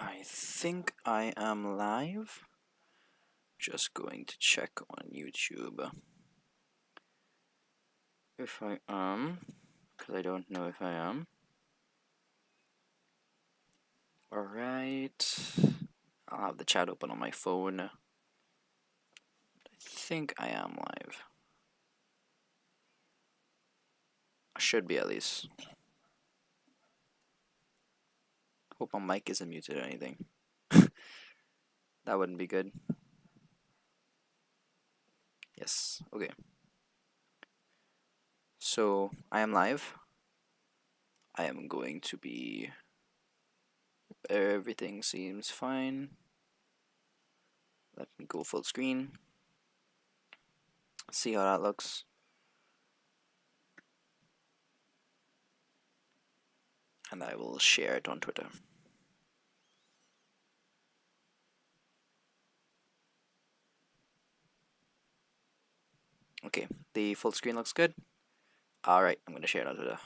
I think I am live. Just going to check on YouTube if I am, because I don't know if I am. Alright, I'll have the chat open on my phone. I think I am live. I should be at least. Hope my mic isn't muted or anything. That wouldn't be good. Yes, okay. So, I am live. I am going to be... Everything seems fine. Let me go full screen. See how that looks. And I will share it on Twitter. Okay, the full screen looks good. Alright, I'm going to share it on Twitter.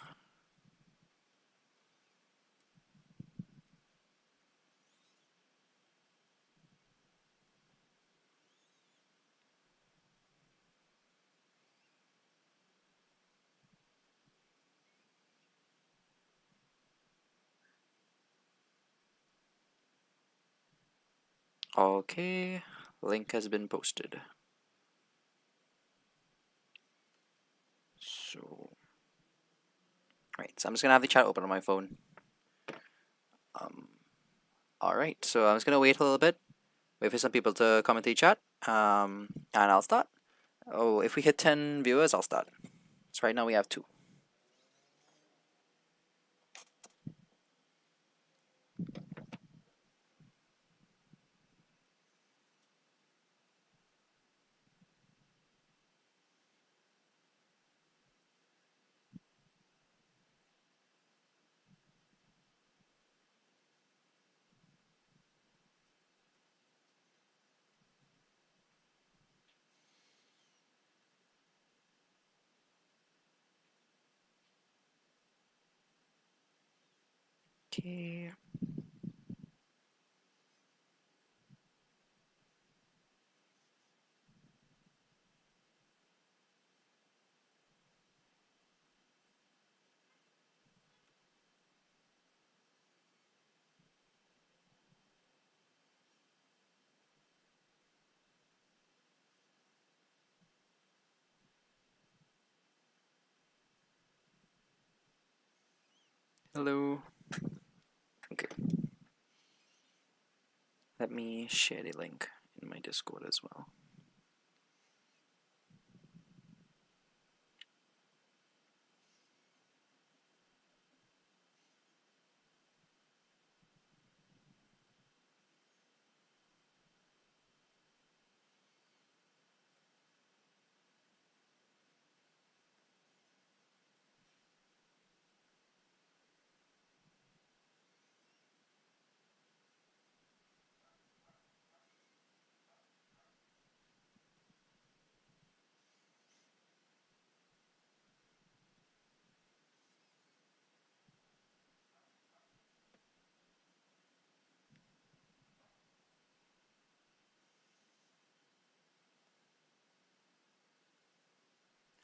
Okay, link has been posted. So, right, so I'm just going to have the chat open on my phone. Alright, so I'm just going to wait a little bit, wait for some people to comment the chat, and I'll start. Oh, if we hit 10 viewers, I'll start. So right now we have 2. Okay. Hello. Okay. Let me share the link in my Discord as well.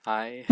Hi.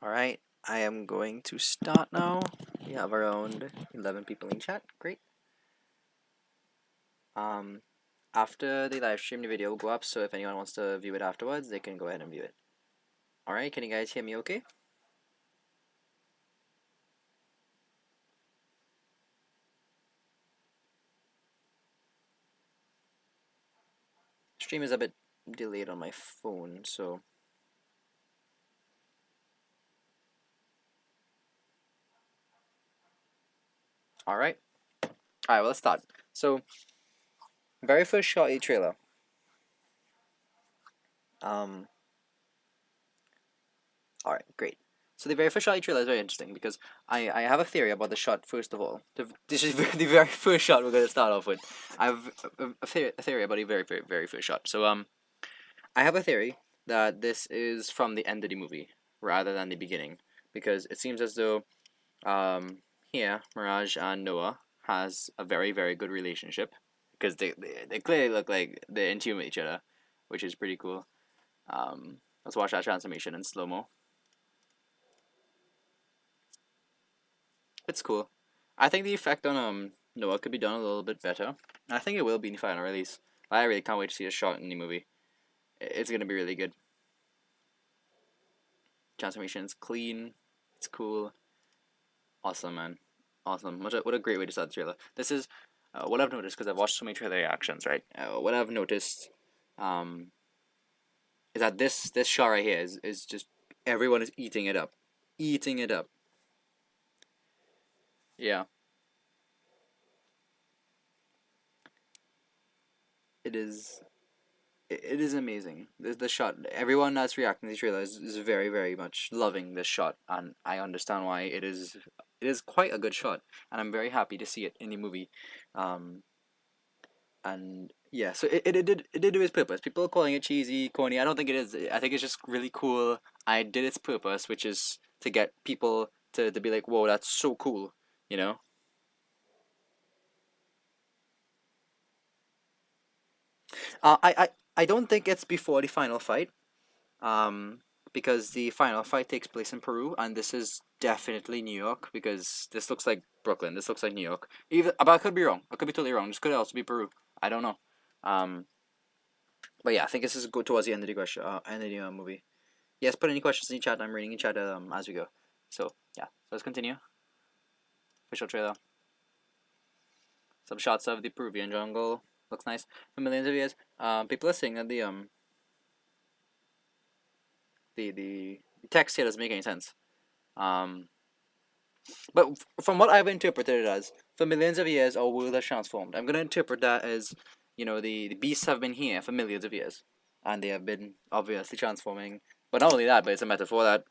Alright, I am going to start now. We have around 11 people in chat. Great. After the live stream, the video will go up, so if anyone wants to view it afterwards, they can go ahead and view it. Alright, can you guys hear me okay? Stream is a bit delayed on my phone, so... Alright. Alright, well, let's start. So, very first shot of the trailer. Alright, great. So the very first shot of the trailer is very interesting because I have a theory about the shot, first of all. This is the very first shot we're going to start off with. I have a theory about the very first shot. So, I have a theory that this is from the end of the movie rather than the beginning, because it seems as though here Mirage and Noah has a very good relationship, because they clearly look like they're in tune with each other, which is pretty cool. Let's watch that transformation in slow-mo. It's cool. I think the effect on Noah could be done a little bit better. I think it will be in the final release. I really can't wait to see a shot in the movie. It's gonna be really good. Transformation's clean. It's cool. Awesome, man. Awesome. What a great way to start the trailer. This is what I've noticed, because I've watched so many trailer reactions, right? What I've noticed is that this shot right here is just everyone is eating it up. Eating it up. Yeah. It is amazing. The shot, everyone that's reacting to the trailer is very much loving this shot, and I understand why. It is quite a good shot, and I'm very happy to see it in the movie. And yeah, so it did do its purpose. People are calling it cheesy, corny. I don't think it is. I think it's just really cool. I did its purpose, which is to get people to be like, whoa, that's so cool, you know? I don't think it's before the final fight. Because the final fight takes place in Peru, and this is definitely New York, because this looks like Brooklyn. This looks like New York. Even, but I could be wrong. I could be totally wrong. This could also be Peru. I don't know. Um, but yeah, I think this is go towards the end of the question, end of the movie. Yes, put any questions in the chat. I'm reading in chat as we go. So yeah, so let's continue. Official trailer. Some shots of the Peruvian jungle. Looks nice. For millions of years, people are saying that the text here doesn't make any sense. But from what I've interpreted it as, for millions of years, our world has transformed. I'm going to interpret that as, the beasts have been here for millions of years, and they have been obviously transforming. But not only that, but it's a metaphor that,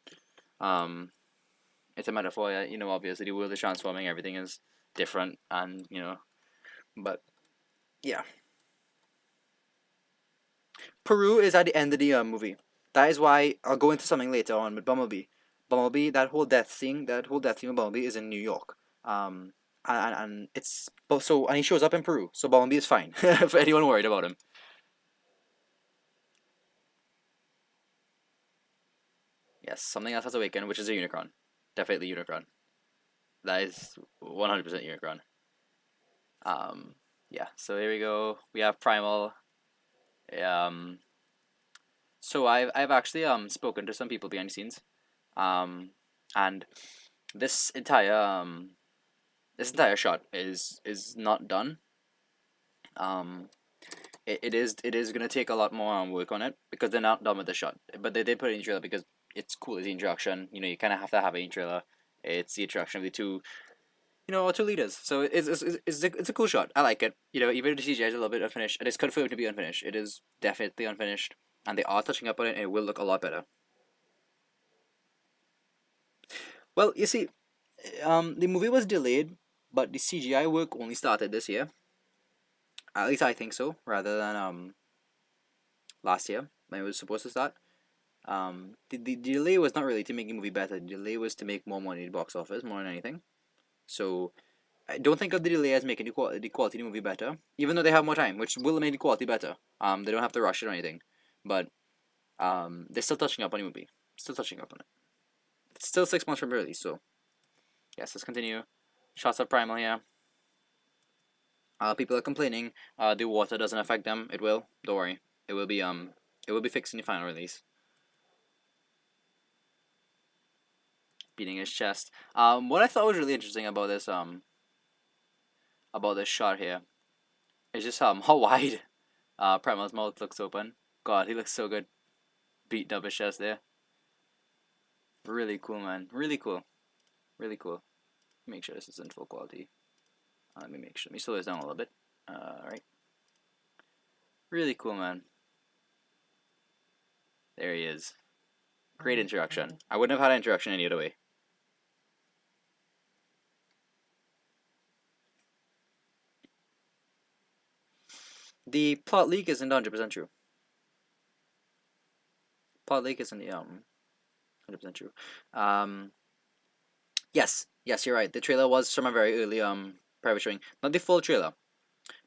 obviously the world is transforming, everything is different, and, but, yeah. Peru is at the end of the movie. That is why I'll go into something later on with Bumblebee. Bumblebee, that whole death scene of Bumblebee is in New York. And it's so, and he shows up in Peru, so Bumblebee is fine. For anyone worried about him. Yes, something else has awakened, which is a Unicron. Definitely Unicron. That is 100% Unicron. Yeah. So here we go. We have Primal. So I've actually spoken to some people behind the scenes, and this entire shot is not done. It is gonna take a lot more work on it, because they're not done with the shot, but they did put it in the trailer because it's cool as the introduction. You kind of have to have it in trailer. It's the introduction of the two, two leaders. So it's a cool shot. I like it. Even if the CGI is a little bit unfinished, it is confirmed to be unfinished. It is definitely unfinished, and they are touching up on it, and it will look a lot better. Well, you see, the movie was delayed, but the CGI work only started this year. At least I think so, rather than last year when it was supposed to start. The delay was not really to make the movie better. The delay was to make more money at the box office, more than anything. So I don't think of the delay as making the quality of the movie better, even though they have more time, which will make the quality better. They don't have to rush it or anything, but they're still touching up on the movie. Still touching up on it. It's still 6 months from release, so yes, let's continue. Shots of Primal here. People are complaining. The water doesn't affect them. It will. Don't worry. It will be fixed in the final release. Beating his chest. What I thought was really interesting about this shot here is just how wide Primal's mouth looks open. God, he looks so good. Beating up his chest there. Really cool, man. Really cool. Really cool. Make sure this is in full quality. Let me make sure. Let me slow this down a little bit. Alright. Really cool, man. There he is. Great introduction. I wouldn't have had an introduction any other way. The plot leak isn't 100% true. Plot leak isn't 100% true. Yes, you're right. The trailer was from a very early private showing. Not the full trailer,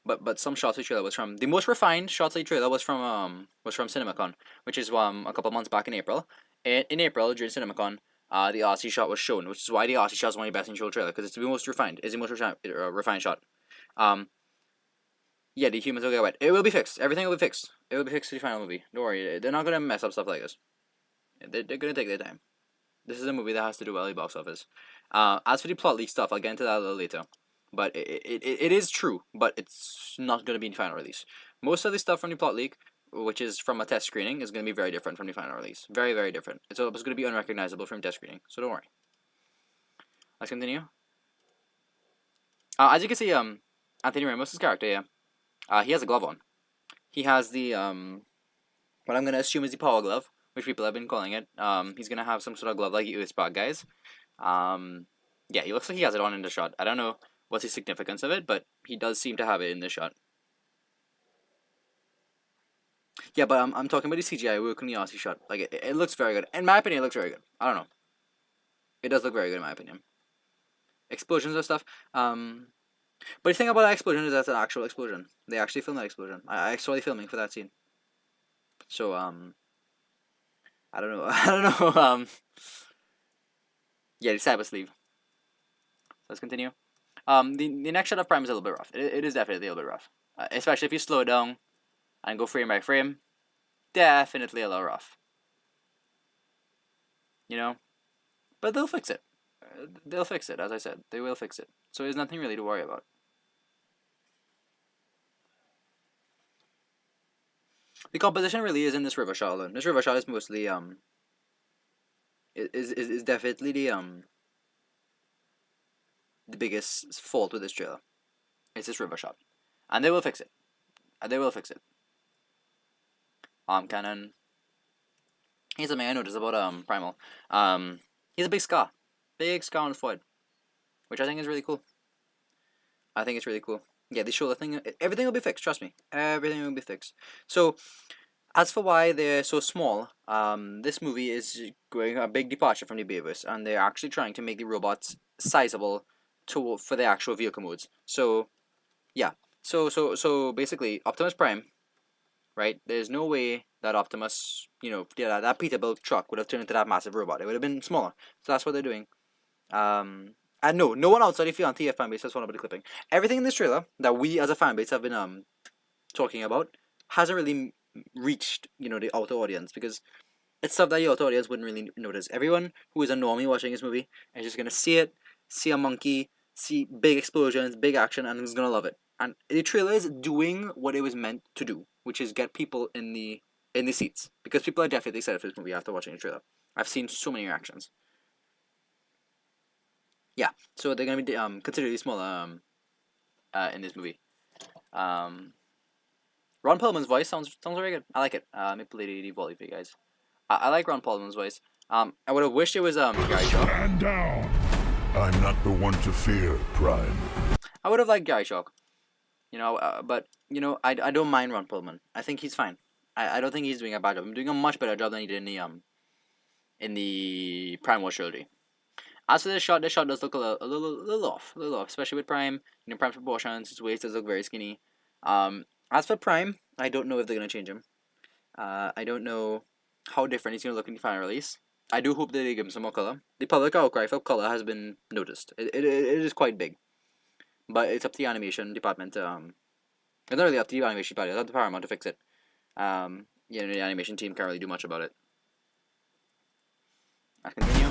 but some shots of the trailer was from the most refined shots of the trailer was from CinemaCon, which is a couple months back in April. In April during CinemaCon, the RC shot was shown, which is why the RC shot is one of the best in show trailer because it's the most refined. It's the most refined shot. Yeah, the humans will get wet. It will be fixed. Everything will be fixed. It will be fixed to the final movie. Don't worry. They're not gonna mess up stuff like this. They're gonna take their time. This is a movie that has to do well at the box office. As for the plot leak stuff, I'll get into that a little later. But it is true, but it's not going to be in the final release. Most of the stuff from the plot leak, which is from a test screening, is going to be very different from the final release. Very, very different. It's going to be unrecognizable from test screening, so don't worry. Let's continue. As you can see, Anthony Ramos' character here, he has a glove on. He has the, what I'm going to assume is the power glove, which people have been calling it. He's going to have some sort of glove like the Earthspark guys. Yeah, he looks like he has it on in the shot. I don't know what's the significance of it, but he does seem to have it in this shot. Yeah, but I'm talking about the CGI work on the RC shot. Like, it looks very good. In my opinion, it looks very good. I don't know. It does look very good in my opinion. Explosions and stuff. But the thing about that explosion is that's an actual explosion. They actually filmed that explosion. I saw the filming for that scene. So, I don't know. I don't know. Yeah, the cyber sleeve. Let's continue. The next shot of Prime is a little bit rough. It is definitely a little bit rough. Especially if you slow it down and go frame by frame. Definitely a little rough. You know? But they'll fix it. They'll fix it, as I said. They will fix it. So there's nothing really to worry about. The composition really is in this river shot alone. This river shot is mostly is definitely the biggest fault with this trailer. It's this river shot. And they will fix it. They will fix it. Canon. Here's something I noticed about Primal. He has a big scar. Big scar on his forehead. Which I think is really cool. I think it's really cool. Yeah, the shoulder thing, everything will be fixed, trust me. Everything will be fixed. So, as for why they're so small, this movie is going a big departure from the Bayverse, and they're actually trying to make the robots sizable for the actual vehicle modes. So, yeah. So basically, Optimus Prime, right? There's no way that Optimus, that Peterbilt truck would have turned into that massive robot. It would have been smaller. So that's what they're doing. And no one outside the TF fanbase has found about the clipping. Everything in this trailer that we as a fanbase have been talking about hasn't really reached the outer audience because it's stuff that the outer audience wouldn't really notice. Everyone who is a normie watching this movie is just gonna see it, see a monkey, see big explosions, big action, and is gonna love it. And the trailer is doing what it was meant to do, which is get people in the seats because people are definitely excited for this movie after watching the trailer. I've seen so many reactions. Yeah, so they're gonna be considerably smaller in this movie. Ron Perlman's voice sounds very good. I like it. Let me play the volume for you guys. I like Ron Perlman's voice. I would have wished it was Gary Chalk. Stand down. I'm not the one to fear, Prime. I would have liked Gary Chalk. But I don't mind Ron Perlman. I think he's fine. I don't think he's doing a bad job. I'm doing a much better job than he did in the Prime War trilogy. As for this shot does look a little off, especially with Prime. Prime's proportions, his waist does look very skinny. As for Prime, I don't know if they're gonna change him. I don't know how different he's gonna look in the final release. I do hope that they give him some more color. The public outcry for color has been noticed. It is quite big, but it's up to the animation department. It's not really up to the animation department. It's up to Paramount to fix it. The animation team can't really do much about it. Let's continue.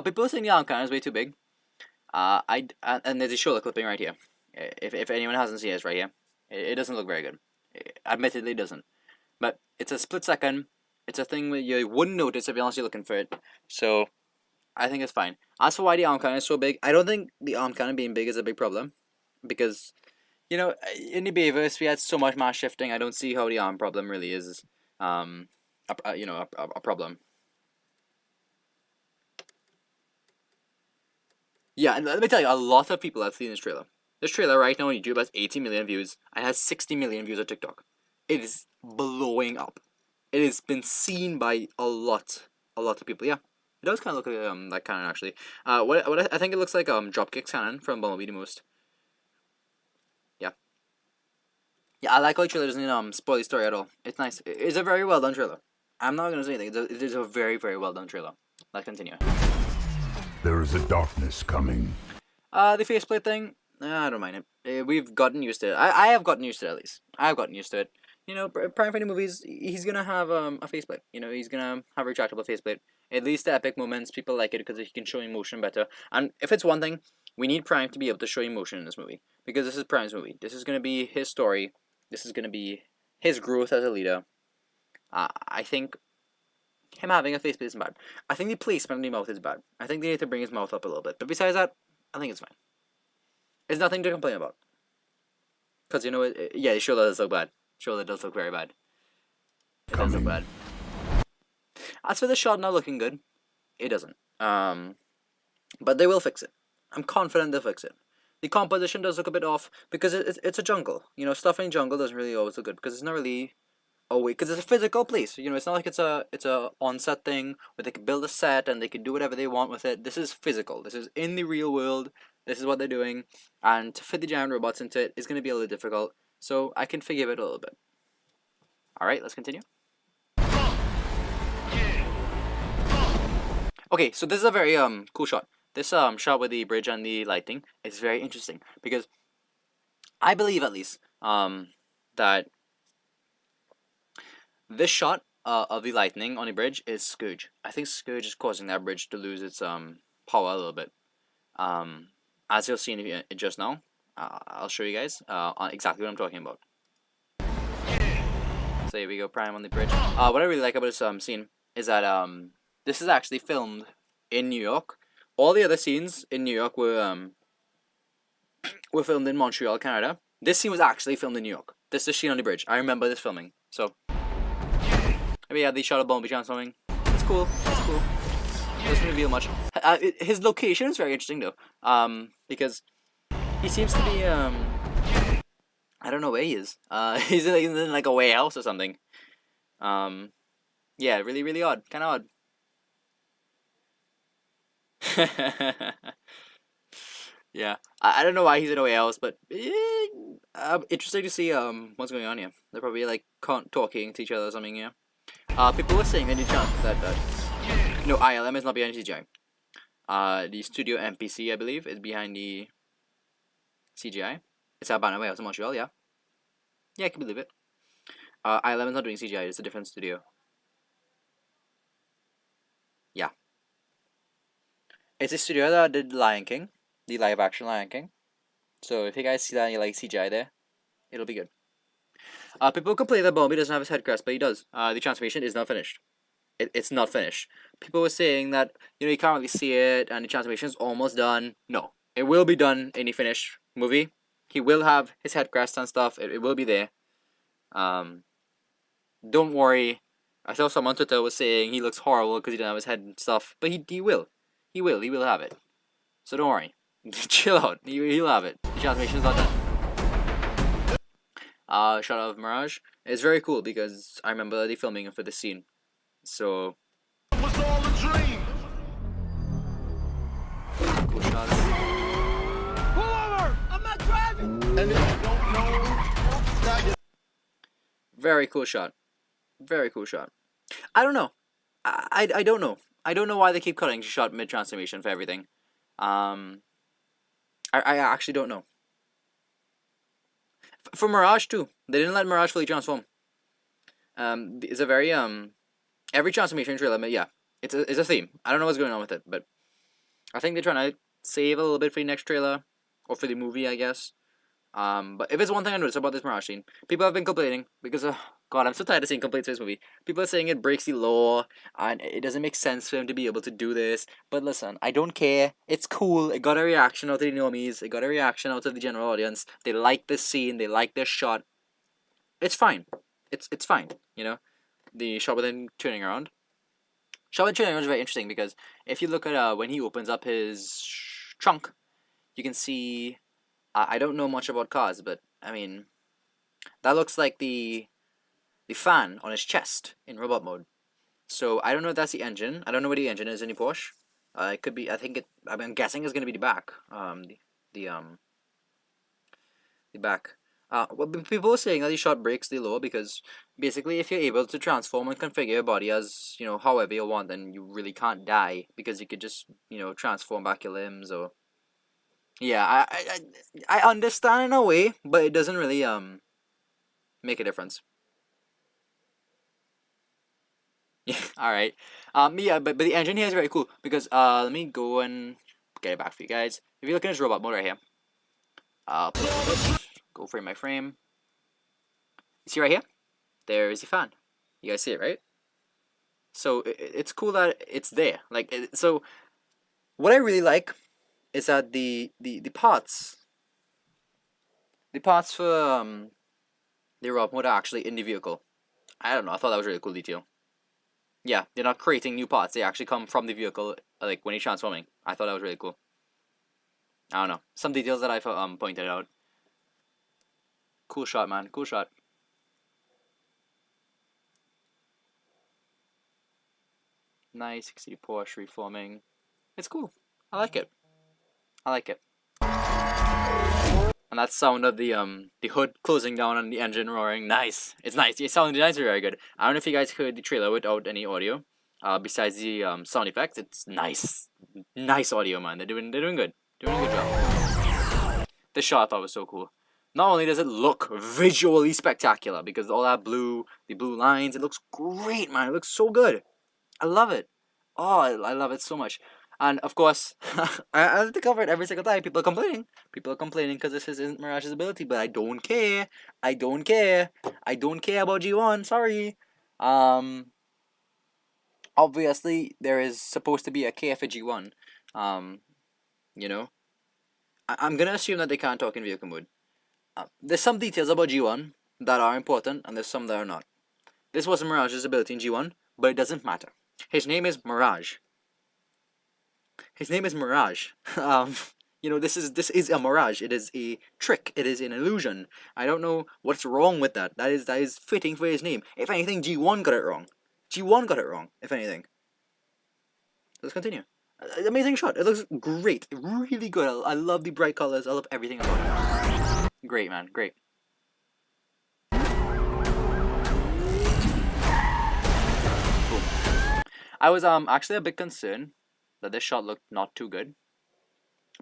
People are saying the arm cannon is way too big. And there's a shoulder clipping right here. If anyone hasn't seen it, it's right here. It doesn't look very good. Admittedly, it doesn't. But it's a split second. It's a thing that you wouldn't notice if you're looking for it. So, I think it's fine. As for why the arm cannon is so big, I don't think the arm cannon being big is a big problem. Because, in the Bayverse, we had so much mass shifting, I don't see how the arm problem really is, a problem. Yeah, and let me tell you, a lot of people have seen this trailer. This trailer right now on YouTube has 80 million views and has 60 million views on TikTok. It is blowing up. It has been seen by a lot of people. Yeah, it does kind of look like cannon actually. What I think it looks like Dropkick's cannon from Bumblebee the most. Yeah, I like how the trailer doesn't spoil the story at all. It's nice. It's a very well done trailer. I'm not gonna say anything. It is a very well done trailer. Let's continue. There is a darkness coming. The faceplate thing, I don't mind it. We've gotten used to it. I have gotten used to it at least. I've gotten used to it. Prime for the movies, he's gonna have a faceplate. He's gonna have a retractable faceplate. At least the epic moments, people like it because he can show emotion better. And if it's one thing, we need Prime to be able to show emotion in this movie. Because this is Prime's movie. This is gonna be his story. This is gonna be his growth as a leader. I think him having a faceplate isn't bad. I think the placement on the mouth is bad. I think they need to bring his mouth up a little bit. But besides that, I think it's fine. It's nothing to complain about. Because, the shoulder does look bad. Shoulder does look very bad. It does look bad. As for the shot not looking good, it doesn't. But they will fix it. I'm confident they'll fix it. The composition does look a bit off because it's a jungle. Stuff in jungle doesn't really always look good because it's not really because it's a physical place. It's not like it's a on-set thing where they can build a set and they can do whatever they want with it. This is physical. This is in the real world. This is what they're doing, and to fit the giant robots into it is going to be a little difficult. So I can forgive it a little bit. All right, let's continue. Okay, so this is a very cool shot. This shot with the bridge and the lighting is very interesting because I believe at least that this shot of the lightning on the bridge is Scourge. I think Scourge is causing that bridge to lose its power a little bit. As you'll see in just now, I'll show you guys on exactly what I'm talking about. So here we go, Prime on the bridge. What I really like about this scene is that this is actually filmed in New York. All the other scenes in New York were filmed in Montreal, Canada. This scene was actually filmed in New York. This is scene on the bridge. I remember this filming. So maybe yeah, the shot of Bumblebee transforming. It's cool. It's cool. Doesn't reveal much. His location is very interesting though. Because he seems to be I don't know where he is. He's in like a warehouse or something. Yeah, really odd. Kind of odd. Yeah, I don't know why he's in a warehouse, but interesting to see what's going on here. They're probably like talking to each other or something. Yeah. People were saying any chance that no, ILM is not behind CGI. The studio MPC, I believe, is behind the CGI. It's Urbana Warehouse in Montreal, yeah. Yeah, I can believe it. ILM is not doing CGI, it's a different studio. Yeah. It's a studio that did Lion King, the live action Lion King. So if you guys see that and you like CGI there, it'll be good. People complain that Bumblebee doesn't have his head crest, but he does. The transformation is not finished. It's not finished. People were saying that, you can't really see it and the transformation is almost done. No. It will be done in the finished movie. He will have his head crest and stuff. It will be there. Don't worry. I saw someone on Twitter was saying he looks horrible because he doesn't have his head and stuff. But he will. He will have it. So don't worry. Chill out. He'll have it. The transformation is not done. Shot of Mirage. It's very cool because I remember the filming for this scene. So it was all a dream. Cool shots. Pull over! I'm not driving! Very cool shot. Very cool shot. I don't know. I don't know. I don't know why they keep cutting shot mid transformation for everything. I actually don't know. For Mirage too, they didn't let Mirage fully transform. It's a very every transformation trailer, yeah, it's a theme. I don't know what's going on with it, but I think they're trying to save a little bit for the next trailer or for the movie, I guess. But if it's one thing I noticed about this Mirage scene, people have been complaining because, God, I'm so tired of seeing complaints for this movie. People are saying it breaks the law and it doesn't make sense for him to be able to do this. But listen, I don't care. It's cool. It got a reaction out of the normies. It got a reaction out of the general audience. They like this scene. They like this shot. It's fine. It's fine. You know, the shot with him turning around. Shot with turning around is very interesting because if you look at when he opens up his trunk, you can see. I don't know much about cars, but I mean, that looks like the fan on his chest in robot mode. So I don't know if that's the engine. I don't know what the engine is in the Porsche. It could be. I think it. I'm guessing it's gonna be the back. The the back. Well, people are saying that the shot breaks the law because basically, if you're able to transform and configure your body as however you want, then you really can't die because you could just transform back your limbs or. Yeah, I understand in a way, but it doesn't really make a difference. Yeah, all right. Yeah, but the engine here is very cool because let me go and get it back for you guys. If you look at his robot mode right here, go frame by frame. You see right here? There is the fan. You guys see it, right? So it's cool that it's there. Like so, what I really like is that the parts for the robot mode are actually in the vehicle. I don't know. I thought that was a really cool detail. Yeah, they're not creating new parts. They actually come from the vehicle, like when he's transforming. I thought that was really cool. I don't know. Some details that I pointed out. Cool shot, man. Cool shot. Nice. You can see Porsche reforming. It's cool. I like it. I like it. And that sound of the hood closing down and the engine roaring. Nice. It's nice. The sound designs are very good. I don't know if you guys heard the trailer without any audio. Besides the sound effects, it's nice. Nice audio, man. They're doing good. Doing a good job. The shot I thought was so cool. Not only does it look visually spectacular because all that blue, the blue lines, it looks great, man. It looks so good. I love it. Oh, I love it so much. And of course, I have to cover it every single time. People are complaining. People are complaining because this isn't Mirage's ability, but I don't care. I don't care. I don't care about G1. Sorry. Obviously, there is supposed to be a care for G1. You know, I'm gonna assume that they can't talk in vehicle mode. There's some details about G1 that are important, and there's some that are not. This wasn't Mirage's ability in G1, but it doesn't matter. His name is Mirage. His name is Mirage. This is a mirage. It is a trick. It is an illusion. I don't know what's wrong with that. That is fitting for his name. If anything, G1 got it wrong. G1 got it wrong. If anything. Let's continue. Amazing shot. It looks great. Really good. I love the bright colors. I love everything about it. Great, man. Great. I was actually a bit concerned that this shot looked not too good,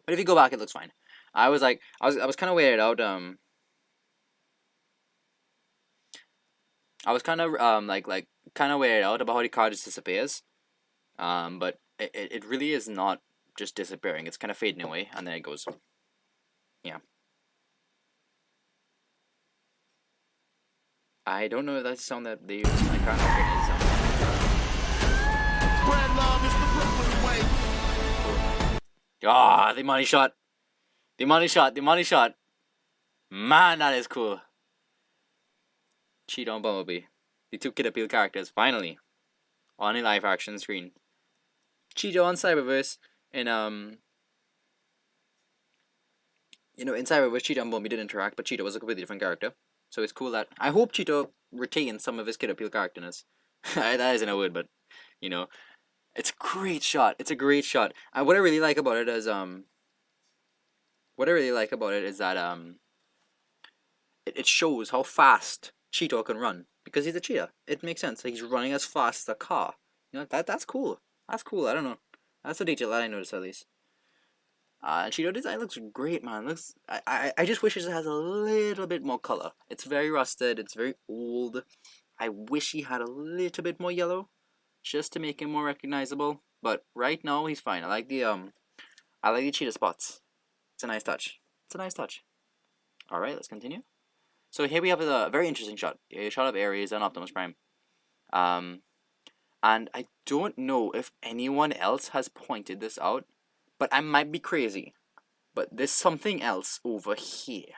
but if you go back, it looks fine. I was kind of weirded out. I was kind of kind of weirded out about how the car just disappears. But it really is not just disappearing. It's kind of fading away, and then it goes. Yeah. I don't know if that's the sound that they use. I can't recognize the sound. Ah, the money shot. The money shot. The money shot. Man, that is cool. Cheetah and Bumblebee. The two Kid Appeal characters, finally. On a live action screen. Cheetah on Cyberverse. And, in Cyberverse, Cheetah and Bumblebee did interact, but Cheetah was a completely different character. So it's cool that... I hope Cheetah retains some of his Kid Appeal characterness. That isn't a word, but, it's a great shot. It's a great shot. What I really like about it is that it shows how fast Cheetah can run because he's a cheetah. It makes sense. Like he's running as fast as a car. That's cool. That's cool. I don't know. That's a detail that I noticed at least. And Cheeto design looks great, man. Looks. I just wish it has a little bit more color. It's very rusted. It's very old. I wish he had a little bit more yellow, just to make him more recognizable. But right now he's fine. I like the cheetah spots. It's a nice touch. It's a nice touch. All right, let's continue. So here we have a very interesting shot. A shot of Ares and Optimus Prime. Um, and I don't know if anyone else has pointed this out, but I might be crazy. But there's something else over here.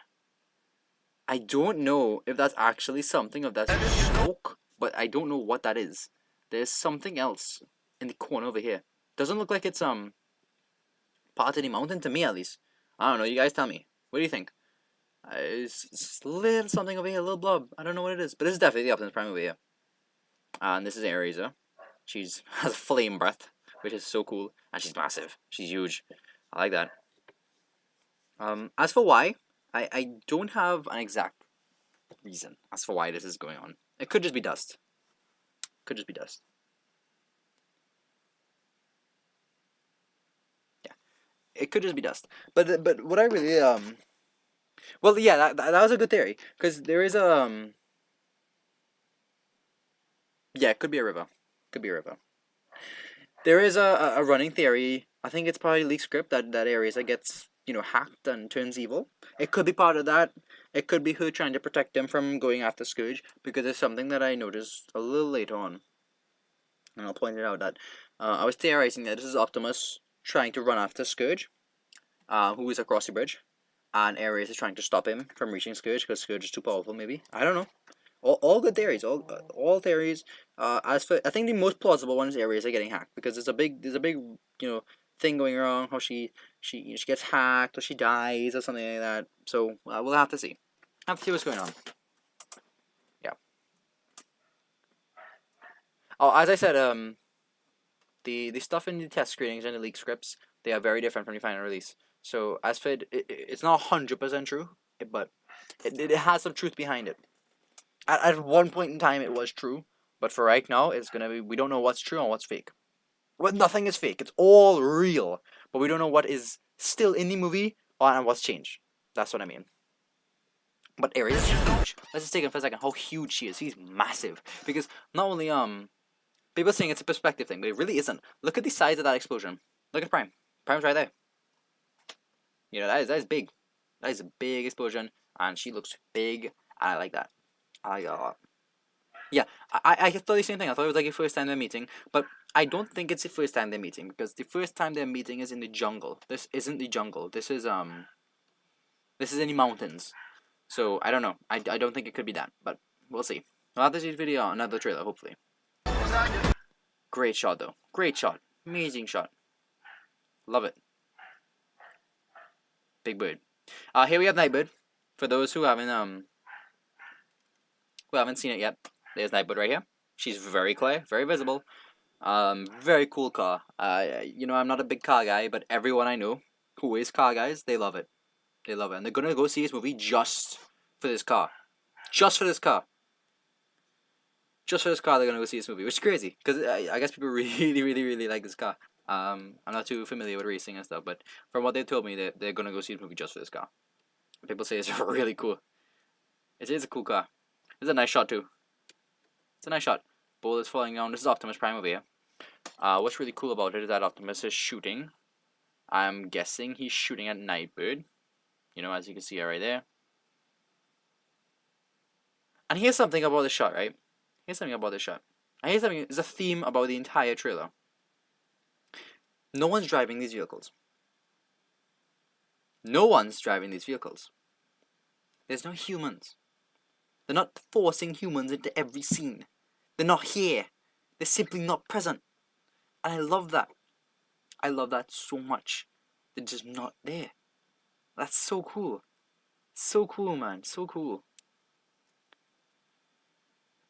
I don't know if that's actually something of that smoke, but I don't know what that is. There's something else in the corner over here. Doesn't look like it's part of the mountain to me at least. I don't know. You guys tell me. What do you think? It's a little something over here, a little blob. I don't know what it is, but this is definitely the Optimus Prime over here. And this is Arisa. She's has a flame breath, which is so cool, and she's massive. She's huge. I like that. As for why, I don't have an exact reason as for why this is going on. It could just be dust. Could just be dust. Yeah, it could just be dust. But what I really well, yeah, that was a good theory because there is yeah, it could be a river. Could be a river. There is a running theory. I think it's probably leak script that Ares gets hacked and turns evil. It could be part of that. It could be her trying to protect him from going after Scourge because it's something that I noticed a little later on, and I'll point it out that I was theorizing that this is Optimus trying to run after Scourge, who is across the bridge, and Ares is trying to stop him from reaching Scourge because Scourge is too powerful. Maybe I don't know. All good theories. All theories. As for I think the most plausible one is Ares are getting hacked because there's a big thing going wrong. How she gets hacked or she dies or something like that. So we'll have to see. Have to see what's going on. Yeah. Oh, as I said, the stuff in the test screenings and the leak scripts, they are very different from the final release. So as for it's not 100% true, but it has some truth behind it. At one point in time, it was true, but for right now, it's gonna be. We don't know what's true and what's fake. Well, nothing is fake. It's all real, but we don't know what is still in the movie and what's changed. That's what I mean. But Ares is huge. Let's just take it for a second. How huge she is. She's massive. Because not only people saying it's a perspective thing, but it really isn't. Look at the size of that explosion. Look at Prime. Prime's right there. That is big. That is a big explosion, and she looks big. And I like that. I like that a lot. Yeah, I thought the same thing. I thought it was like the first time they're meeting, but I don't think it's the first time they're meeting because the first time they're meeting is in the jungle. This isn't the jungle. This is in the mountains. So I don't know. I don't think it could be that, but we'll see. We'll have to see the video, another trailer, hopefully. Great shot though. Great shot. Amazing shot. Love it. Big Bird. Here we have Nightbird. For those who haven't seen it yet, there's Nightbird right here. She's very clear, very visible. Very cool car. I'm not a big car guy, but everyone I know who is car guys, they love it. They love it, and they're gonna go see this movie just for this car. Just for this car. Just for this car, they're gonna go see this movie, which is crazy because I guess people really, really, really like this car. I'm not too familiar with racing and stuff, but from what they told me, they're gonna go see the movie just for this car. People say it's really cool. It is a cool car. It's a nice shot too. It's a nice shot. Bullets falling down. This is Optimus Prime over here. What's really cool about it is that Optimus is shooting. I'm guessing he's shooting at Nightbird. As you can see right there. And here's something about this shot, right? Here's something about this shot. And here's something. There's a theme about the entire trailer. No one's driving these vehicles. No one's driving these vehicles. There's no humans. They're not forcing humans into every scene. They're not here. They're simply not present. And I love that. I love that so much. They're just not there. That's so cool. So cool, man. So cool.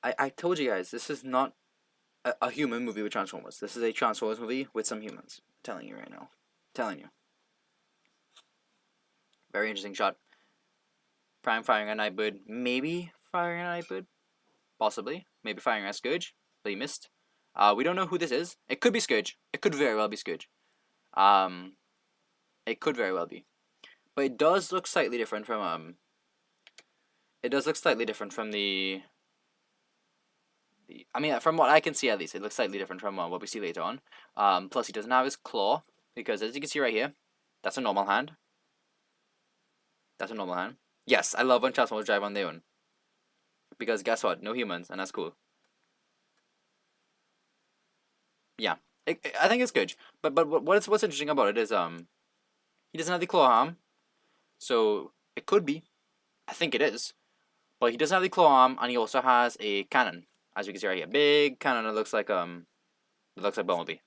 I told you guys, this is not a human movie with Transformers. This is a Transformers movie with some humans. I'm telling you right now. I'm telling you. Very interesting shot. Prime firing at Nightbird. Maybe firing at Nightbird. Possibly. Maybe firing at Scourge. But he missed. We don't know who this is. It could be Scourge. It could very well be Scourge. It could very well be, but it does look slightly different from It does look slightly different from the. I mean, from what I can see at least, it looks slightly different from what we see later on. Plus, he doesn't have his claw because, as you can see right here, that's a normal hand. That's a normal hand. Yes, I love when Transformers drive on their own. Because guess what? No humans, and that's cool. Yeah, I think it's good. But what's interesting about it is he doesn't have the claw arm, so it could be. I think it is, but he doesn't have the claw arm, and he also has a cannon, as you can see right here, big cannon that looks like Bumblebee.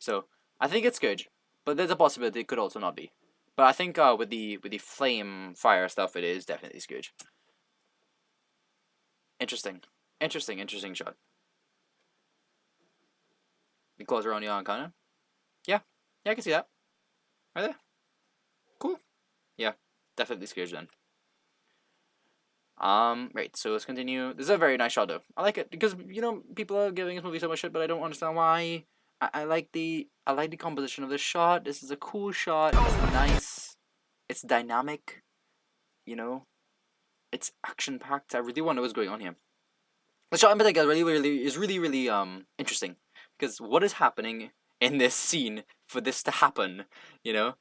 So I think it's good, but there's a possibility it could also not be. But I think with the flame fire stuff, it is definitely Scourge. Interesting shot. The claws around the arm cannon. Yeah, I can see that. Right there. Cool. Yeah, definitely Scourge then. Right, so let's continue. This is a very nice shot though. I like it because people are giving this movie so much shit, but I don't understand why. I like the composition of this shot. This is a cool shot. It's nice. It's dynamic. It's action packed. I really wonder what's going on here. The shot in particular is really interesting because what is happening in this scene for this to happen? The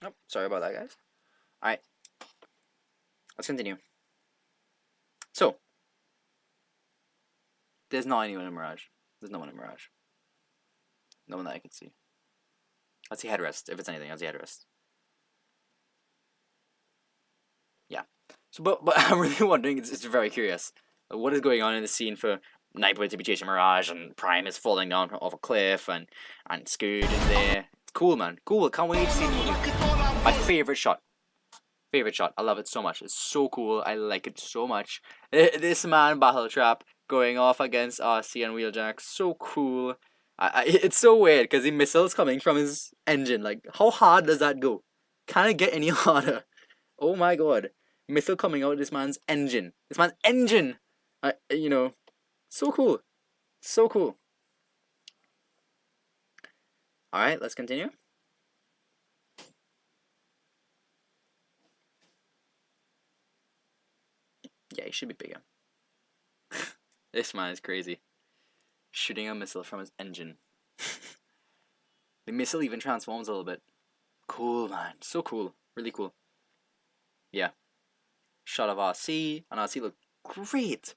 Oh, sorry about that, guys. Alright. Let's continue. So, there's not anyone in Mirage. There's no one in Mirage. No one that I can see. Let's see headrest. If it's anything, let's see headrest. Yeah. So, but I'm really wondering, it's very curious. What is going on in the scene for Nightblood to be chasing Mirage and Prime is falling down off a cliff and Scourge is there. It's cool, man. Cool. Can't wait to see the movie. My favorite shot. I love it so much. It's so cool. I like it so much. This man battle trap going off against RC and Wheeljack. So cool. It's so weird because the missile's coming from his engine. Like, how hard does that go? Can it get any harder? Oh my god. Missile coming out of this man's engine. So cool. So cool. Alright, let's continue. Yeah, he should be bigger. This man is crazy. Shooting a missile from his engine. The missile even transforms a little bit. Cool, man. So cool. Really cool. Yeah. Shot of RC, and RC looked great.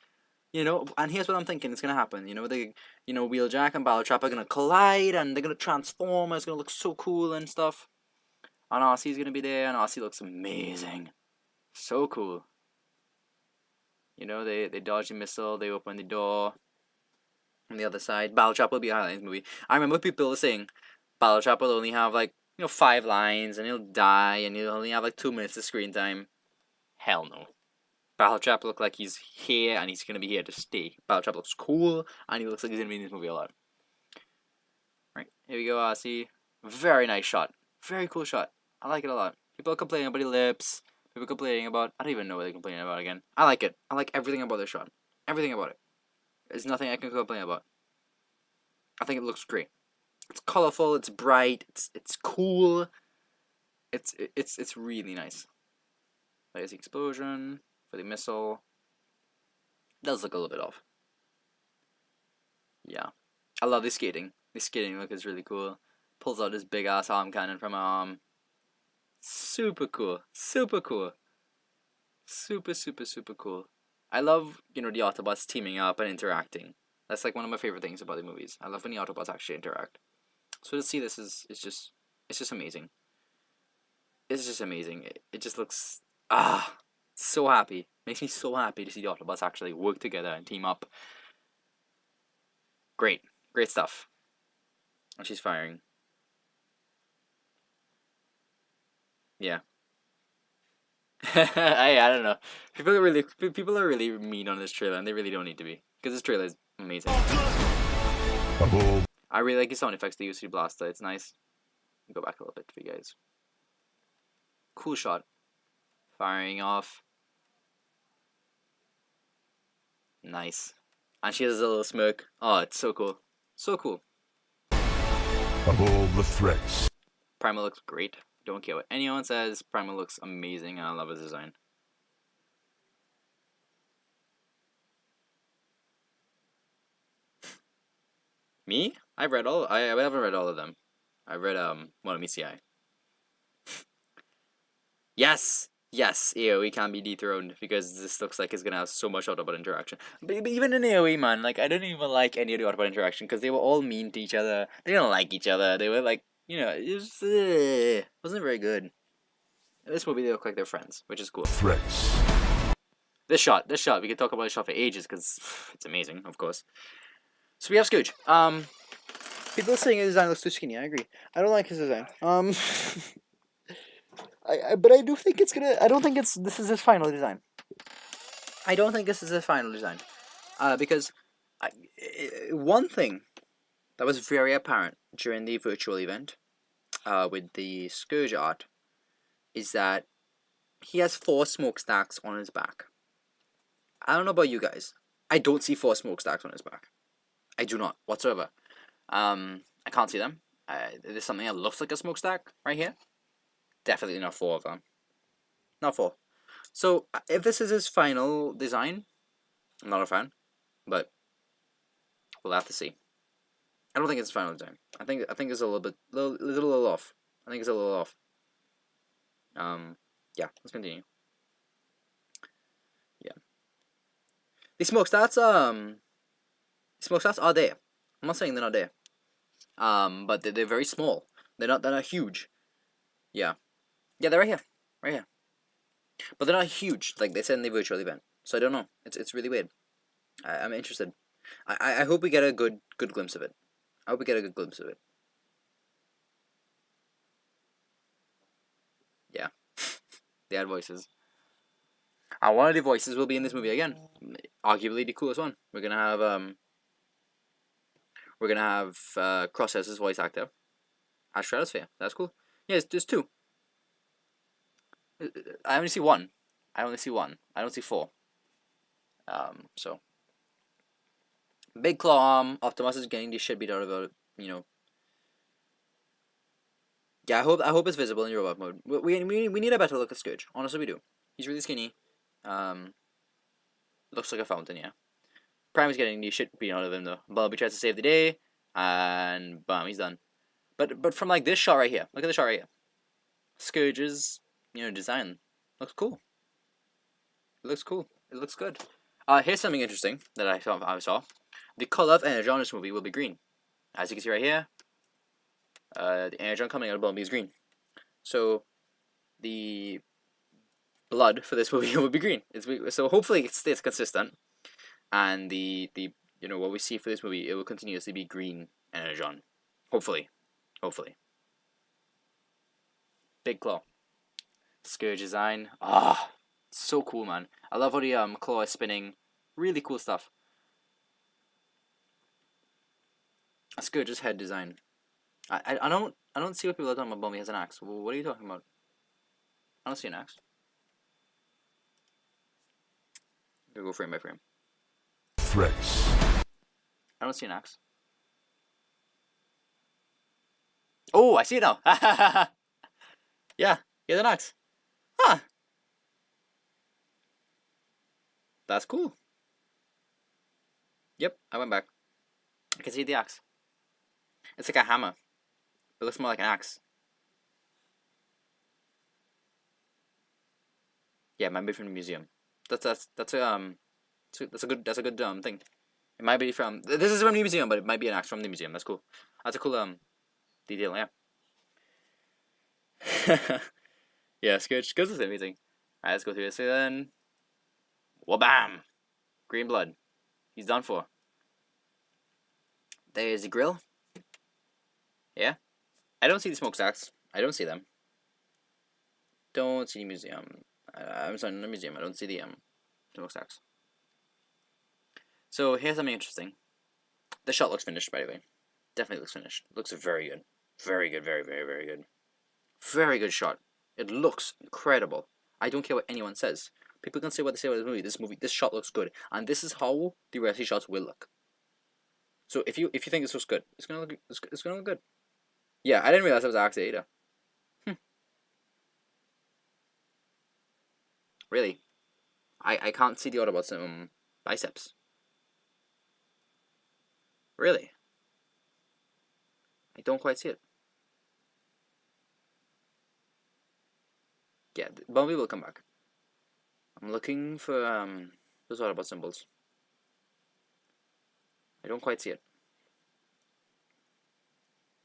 And here's what I'm thinking is gonna happen. Wheeljack and Battletrap are gonna collide, and they're gonna transform. It's gonna look so cool and stuff. And RC's gonna be there, and RC looks amazing. So cool. They dodge the missile, they open the door on the other side. Battletrap will be highlighting this movie. I remember people saying Battletrap will only have 5 lines and he'll die and he'll only have 2 minutes of screen time. Hell no. Battletrap look like he's here and he's gonna be here to stay. Battletrap looks cool and he looks like he's gonna be in this movie a lot. Right, here we go, RC. Very nice shot. Very cool shot. I like it a lot. People are complaining about the lips. People complaining about... I don't even know what they're complaining about again. I like it. I like everything about this shot. Everything about it. There's nothing I can complain about. I think it looks great. It's colorful. It's bright. It's cool. It's really nice. There's the explosion for the missile. It does look a little bit off. Yeah. I love the skating. The skating look is really cool. Pulls out this big ass arm cannon from her arm. Super cool. Super cool. Super cool. I love, the Autobots teaming up and interacting. That's one of my favorite things about the movies. I love when the Autobots actually interact. So to see this is just amazing. It's just amazing. It just looks so happy. Makes me so happy to see the Autobots actually work together and team up. Great stuff. And she's firing. Yeah. I don't know. People are really mean on this trailer, and they really don't need to be, because this trailer is amazing. I really like the sound effects they use for the blaster. It's nice. Go back a little bit for you guys. Cool shot. Firing off. Nice. And she has a little smirk. Oh, it's so cool. So cool. Of all the threats, Primal looks great. Don't care what anyone says. Primal looks amazing, and I love his design. Me? I've read all. I haven't read all of them. I read one of ECI. Yes, yes. AOE can be dethroned because this looks like it's gonna have so much Autobot interaction. But even in AOE, man, like I didn't even like any of the Autobot interaction because they were all mean to each other. They didn't like each other. They were like, it was, wasn't very good. In this movie, they look like they're friends, which is cool. threats, This shot, we could talk about this shot for ages because it's amazing, of course. So we have Scooge. People are saying his design looks too skinny. I agree. I don't like his design. But I do think it's gonna. I don't think this is his final design. I don't think this is his final design. Because one thing that was very apparent during the virtual event, with the Scourge art, is that he has 4 smokestacks on his back. I don't know about you guys. I don't see 4 smokestacks on his back. I do not whatsoever. I can't see them. There's something that looks like a smokestack right here. Definitely not 4 of them. Not 4. So if this is his final design, I'm not a fan, but we'll have to see. I don't think it's his final design. I think it's a little off. I think it's a little off. Yeah, let's continue. Yeah. The smokestacks are there. I'm not saying they're not there. But they're very small. They're not huge. Yeah. Yeah, they're right here. Right here. But they're not huge, like they said in the virtual event. So I don't know. It's really weird. I'm interested. I hope we get a good glimpse of it. I hope we get a good glimpse of it. Yeah. They had voices. One of the voices will be in this movie again. Arguably the coolest one. We're gonna have Crosshair's voice actor at Stratosphere. That's cool. Yeah, there's 2. I only see 1. I don't see 4. So Big Claw Arm. Optimus is getting the shit beat out of it. Yeah, I hope it's visible in robot mode. We need a better look at Scourge. Honestly, we do. He's really skinny. Looks like a fountain, yeah. Prime is getting the shit beat out of him though. Bumblebee tries to save the day, and bam, he's done. But from like this shot right here, look at the shot right here. Scourge's design looks cool. It looks cool. It looks good. Here's something interesting that I saw. The color of energy on this movie will be green. As you can see right here, the energy coming out of Bumblebee is green. So the blood for this movie will be green. So hopefully it stays consistent, and the what we see for this movie, it will continuously be green energon. Hopefully. Big Claw. Scourge design. So cool, man. I love how the claw is spinning. Really cool stuff. Scourge's head design. I don't see what people are talking about. Bumblebee has an axe. What are you talking about? I don't see an axe. I'm gonna go frame by frame. threats, I don't see an axe. Oh, I see it now. Yeah, he has an axe. Huh. That's cool. Yep, I went back. I can see the axe. It's like a hammer. It looks more like an axe. Yeah, it might be from the museum. That's a good thing. It might be from this is from the museum, but it might be an axe from the museum. That's cool. That's a cool detail. Yeah. Yeah, Scourge is amazing. Alright, let's go through this then. Wabam! Green blood. He's done for. There's the grill. Yeah. I don't see the smokestacks. I don't see them. Don't see the museum. I'm sorry, not the museum. I don't see the smokestacks. So here's something interesting. The shot looks finished, by the way. Definitely looks finished. Looks very good. Very good. Very, very, very good. Very good shot. It looks incredible. I don't care what anyone says. People can say what they say about this movie. This shot looks good, and this is how the rest of the shots will look. So if you think this looks good, it's gonna look good. Yeah, I didn't realize it was actually Ada. Really, I can't see the Autobots biceps. Really, I don't quite see it. Yeah, Bumblebee will come back. I'm looking for those Autobot symbols. I don't quite see it.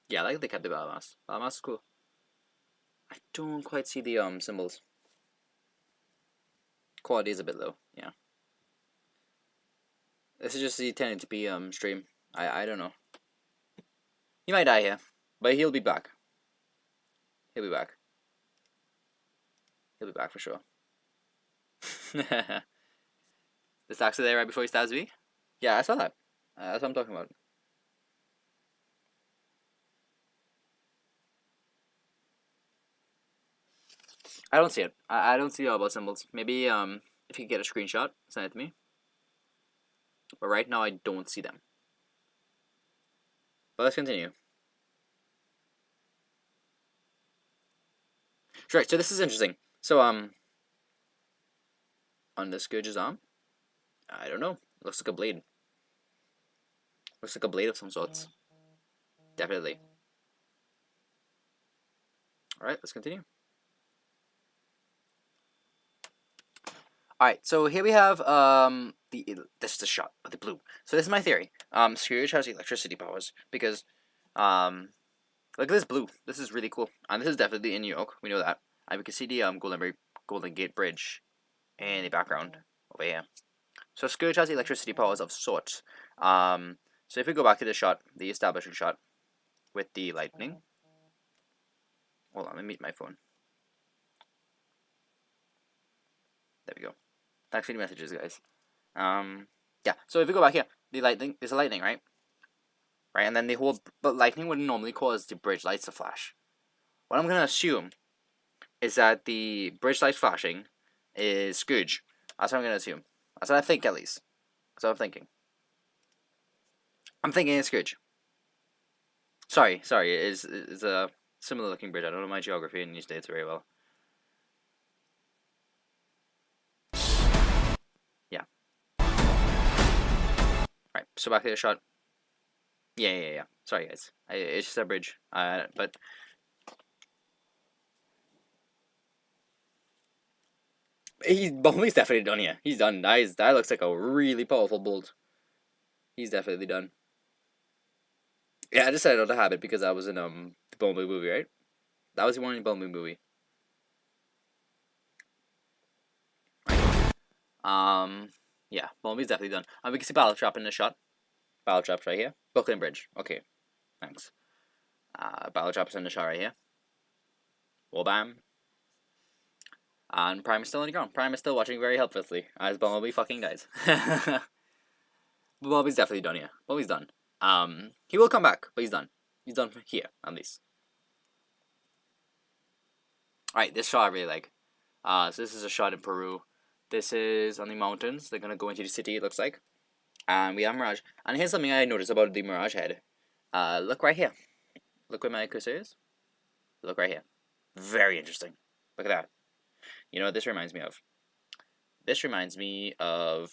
Yeah, I like they kept the battle mask. Battle mask is cool. I don't quite see the symbols. Quality is a bit low. Yeah. This is just the 1080p stream. I don't know. He might die here, but he'll be back. He'll be back. He'll be back for sure. This actually there right before he stabs me? Yeah, I saw that. That's what I'm talking about. I don't see it. I don't see all about symbols. Maybe if you get a screenshot, send it to me. But right now I don't see them. But let's continue. Right, so this is interesting. So on the Scourge's arm, I don't know. It looks like a blade. Looks like a blade of some sorts. Definitely. Alright, let's continue. Alright, so here we have this is the shot of the blue. So this is my theory. Scourge has electricity powers because look at this blue. This is really cool. And this is definitely in New York, we know that. And we can see the Golden Gate Bridge in the background over here. So Scourge has electricity powers of sorts. So if we go back to the shot, the establishing shot with the lightning. Hold on, let me mute my phone. There we go. Thanks for the messages, guys. Yeah. So if we go back here, the lightning is a lightning, right? Right, and then the whole but lightning would normally cause the bridge lights to flash. What I'm gonna assume is that the bridge lights flashing is Scourge. That's what I'm gonna assume. That's what I think, at least. That's what I'm thinking. I'm thinking it's Scourge. Sorry, it's a similar looking bridge. I don't know my geography in these states very well. Yeah. Right, so back to the shot. Yeah. Sorry, guys. It's just a bridge. But Bumblebee's definitely done here. He's done. That looks like a really powerful bolt. He's definitely done. Yeah, I decided not to have it because I was in the Bumblebee movie, right? That was the one in the Bumblebee movie. Right. Yeah, Bumblebee's definitely done. And we can see Battle Trap in the shot. Battle Trap's right here. Brooklyn Bridge. Okay. Thanks. Battle Trap's in the shot right here. Well, bam. And Prime is still on the ground. Prime is still watching very helplessly as Bumblebee fucking dies. Bumblebee's definitely done here. Bumblebee's done. He will come back, but he's done. He's done here, at least. Alright, this shot I really like. So this is a shot in Peru. This is on the mountains. They're gonna go into the city, it looks like. And we have Mirage. And here's something I noticed about the Mirage head. Look right here. Look where my cursor is. Look right here. Very interesting. Look at that. You know what this reminds me of? This reminds me of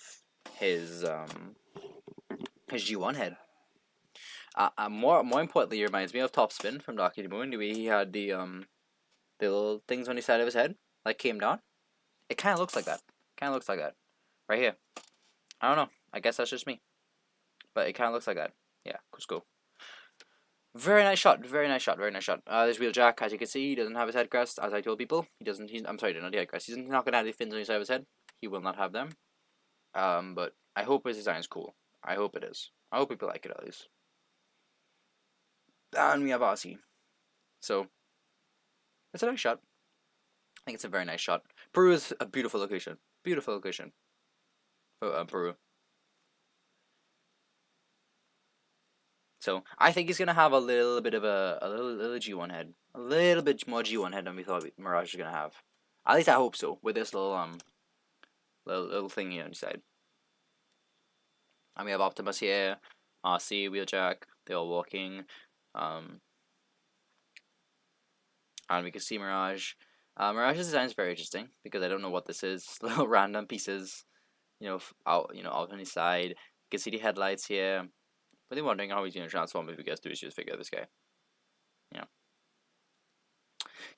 his G1 head. More importantly, it reminds me of Topspin from Dark Moon. The way he had the little things on the side of his head, like came down. It kind of looks like that. Right here. I don't know. I guess that's just me. But it kind of looks like that. Yeah, cool. Very nice shot. There's Wheeljack. As you can see, he doesn't have his head crest. As I told people, I'm sorry, not the head crest. He's not gonna have the fins on the side of his head. He will not have them. But I hope his design is cool. I hope it is. I hope people like it at least. And we have Aussie. So it's a nice shot. I think it's a very nice shot. Peru is a beautiful location. For Peru. So I think he's gonna have a little bit of a little G1 head, a little bit more G1 head than we thought Mirage was gonna have. At least I hope so. With this little thing here on the side, and we have Optimus here, RC, Wheeljack. They're all walking, um, and we can see Mirage. Mirage's design is very interesting because I don't know what this is. Little random pieces, out on his side. You can see the headlights here. Really wondering how he's gonna transform if we get to just figure this guy.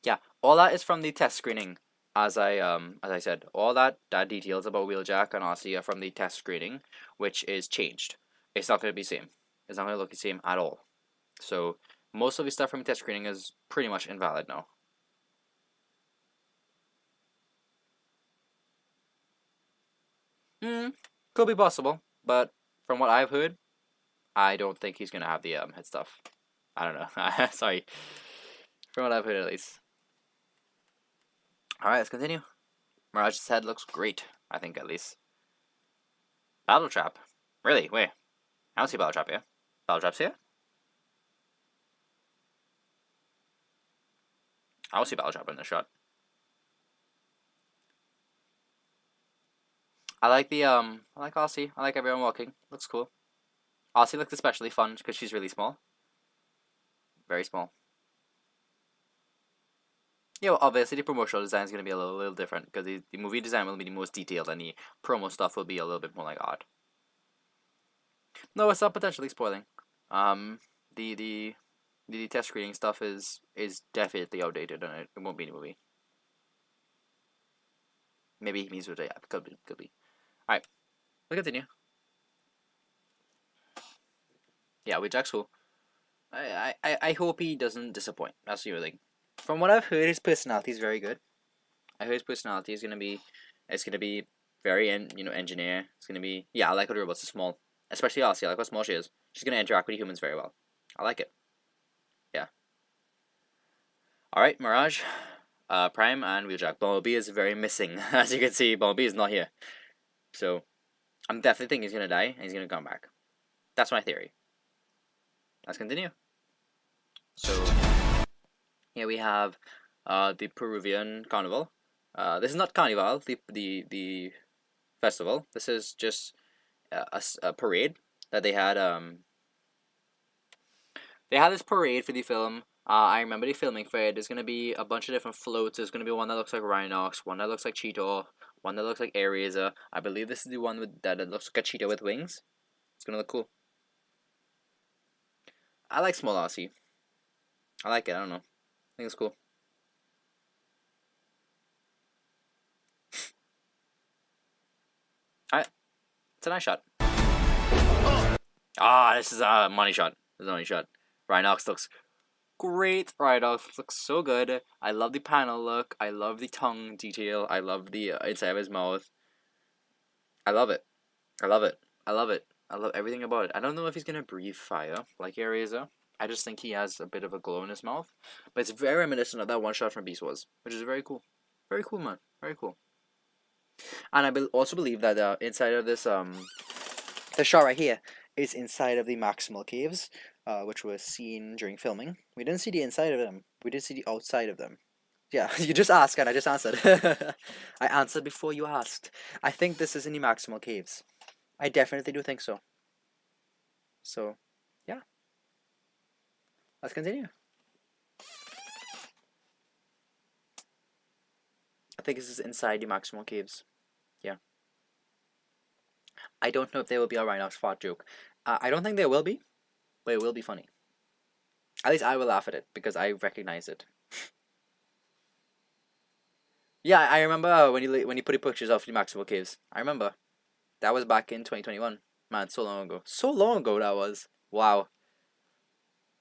Yeah, all that is from the test screening. As I said, all that details about Wheeljack and RC are from the test screening, which is changed. It's not gonna be the same. It's not gonna look the same at all. So most of the stuff from test screening is pretty much invalid now. Could be possible, but from what I've heard, I don't think he's gonna have the head stuff. I don't know. Sorry. From what I've heard, at least. All right, let's continue. Mirage's head looks great. I think, at least. Battle Trap. Really? Wait. I don't see Battle Trap here. Battle Trap's here? I don't see Battle Trap in this shot. I like RC. I like everyone walking. Looks cool. RC looks especially fun because she's really small. Very small. Yeah, well, obviously the promotional design is going to be a little different because the movie design will be the most detailed and the promo stuff will be a little bit more like odd. No, it's not potentially spoiling. The test screening stuff is definitely outdated and it won't be in the movie. Maybe he means what, yeah, could be. Alright, we'll continue. Yeah, with Jack's cool. I hope he doesn't disappoint. That's the other thing. From what I've heard, his personality is very good. I heard his personality is it's gonna be very engineer. It's gonna be, yeah, I like how the robots are small, especially Elsie. I like how small she is. She's gonna interact with humans very well. I like it. Yeah. All right, Mirage, Prime, and Wheeljack. Bumblebee is very missing, as you can see. Bumblebee is not here, so I'm definitely thinking he's gonna die and he's gonna come back. That's my theory. Let's continue. So here we have the Peruvian Carnival. This is not Carnival, the festival. This is just a parade that they had. They had this parade for the film. I remember the filming for it. There's gonna be a bunch of different floats. There's gonna be one that looks like Rhinox, one that looks like Cheetor, one that looks like Airraiser. I believe this is the one that looks like a cheetah with wings. It's gonna look cool. I like small RC. I like it. I don't know. I think it's cool. Alright. It's a nice shot. This is a money shot. This is a money shot. Rhinox looks great. Rhinox looks so good. I love the panel look. I love the tongue detail. I love the inside of his mouth. I love it. I love it. I love it. I love everything about it. I don't know if he's gonna breathe fire like Airraiser. I just think he has a bit of a glow in his mouth. But it's very reminiscent of that one shot from Beast Wars, which is very cool. Very cool, man. Very cool. And I also believe that inside of this the shot right here is inside of the Maximal Caves, which was seen during filming. We didn't see the inside of them. We did see the outside of them. Yeah, you just asked and I just answered. I answered before you asked. I think this is in the Maximal Caves. I definitely do think so. So, yeah. Let's continue. I think this is inside the Maximal Caves. Yeah. I don't know if there will be a Rhinox fart joke. I don't think there will be, but it will be funny. At least I will laugh at it because I recognize it. Yeah, I remember when you put the pictures of the Maximal Caves. I remember. That was back in 2021. Man, so long ago. So long ago that was. Wow.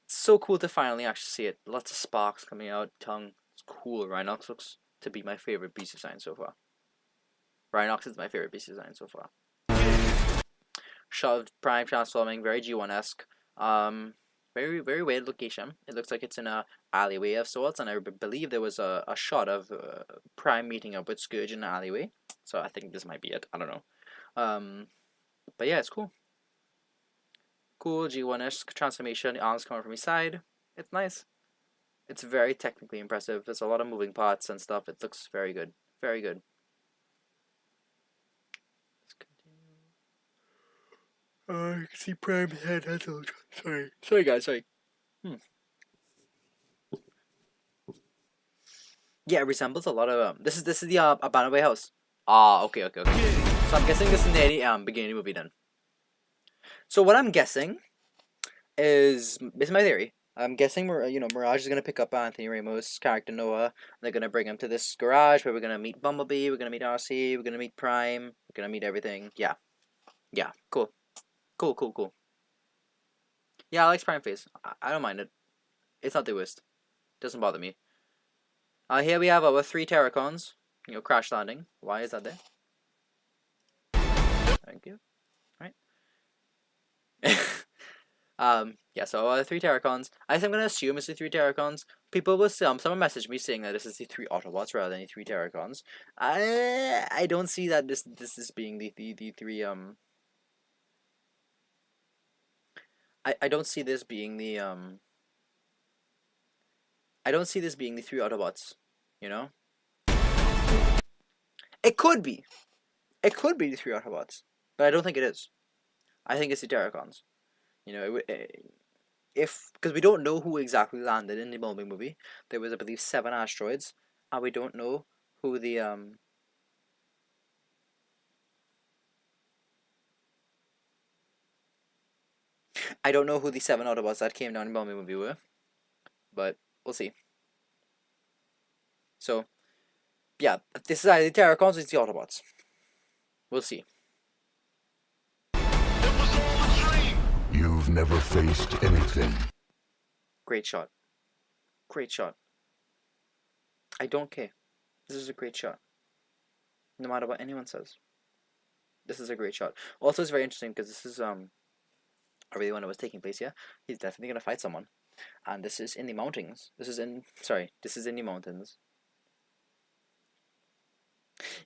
It's so cool to finally actually see it. Lots of sparks coming out, tongue. It's cool. Rhinox looks to be my favorite beast design so far. Rhinox is my favorite beast design so far. Shot of Prime transforming, very G1-esque. Very weird location. It looks like it's in a alleyway of sorts, and I believe there was a shot of Prime meeting up with Scourge in an alleyway. So I think this might be it. I don't know. But yeah, it's cool. Cool G1-ish transformation. The arms coming from his side. It's nice. It's very technically impressive. There's a lot of moving parts and stuff. It looks very good. Very good. Let's continue. I can see Prime's head. That's all. Sorry. Sorry, guys. Sorry. Yeah, it resembles a lot of This is the Abandoned House. Ah, okay. So I'm guessing this is near the beginning of the movie then. So what I'm guessing is this is my theory. I'm guessing Mirage is gonna pick up Anthony Ramos' character Noah. They're gonna bring him to this garage where we're gonna meet Bumblebee. We're gonna meet RC. We're gonna meet Prime. We're gonna meet everything. Yeah. Cool. Yeah, I like Prime face. I don't mind it. It's not the worst. Doesn't bother me. Here we have our 3 Terracons. Crash landing. Why is that there? Thank you. Right. Yeah, so 3 Terracons. I think I'm gonna assume it's the 3 Terracons. People will someone messaged me saying that this is the 3 Autobots rather than the 3 Terracons. I don't see that this is being the 3 I don't see this being the I don't see this being the 3 Autobots, you know? It could be. It could be the 3 Autobots, but I don't think it is. I think it's the Terracons. Because we don't know who exactly landed in the Bumblebee movie. There was, I believe, 7 asteroids, and we don't know who the I don't know who the 7 Autobots that came down in the Bumblebee movie were, but we'll see. So, yeah, this is either the Terracons or it's the Autobots. We'll see. You've never faced anything. Great shot. Great shot. I don't care. This is a great shot. No matter what anyone says. This is a great shot. Also, it's very interesting because this is already when it was taking place here. He's definitely gonna fight someone. And this is in the mountains. This is in the mountains.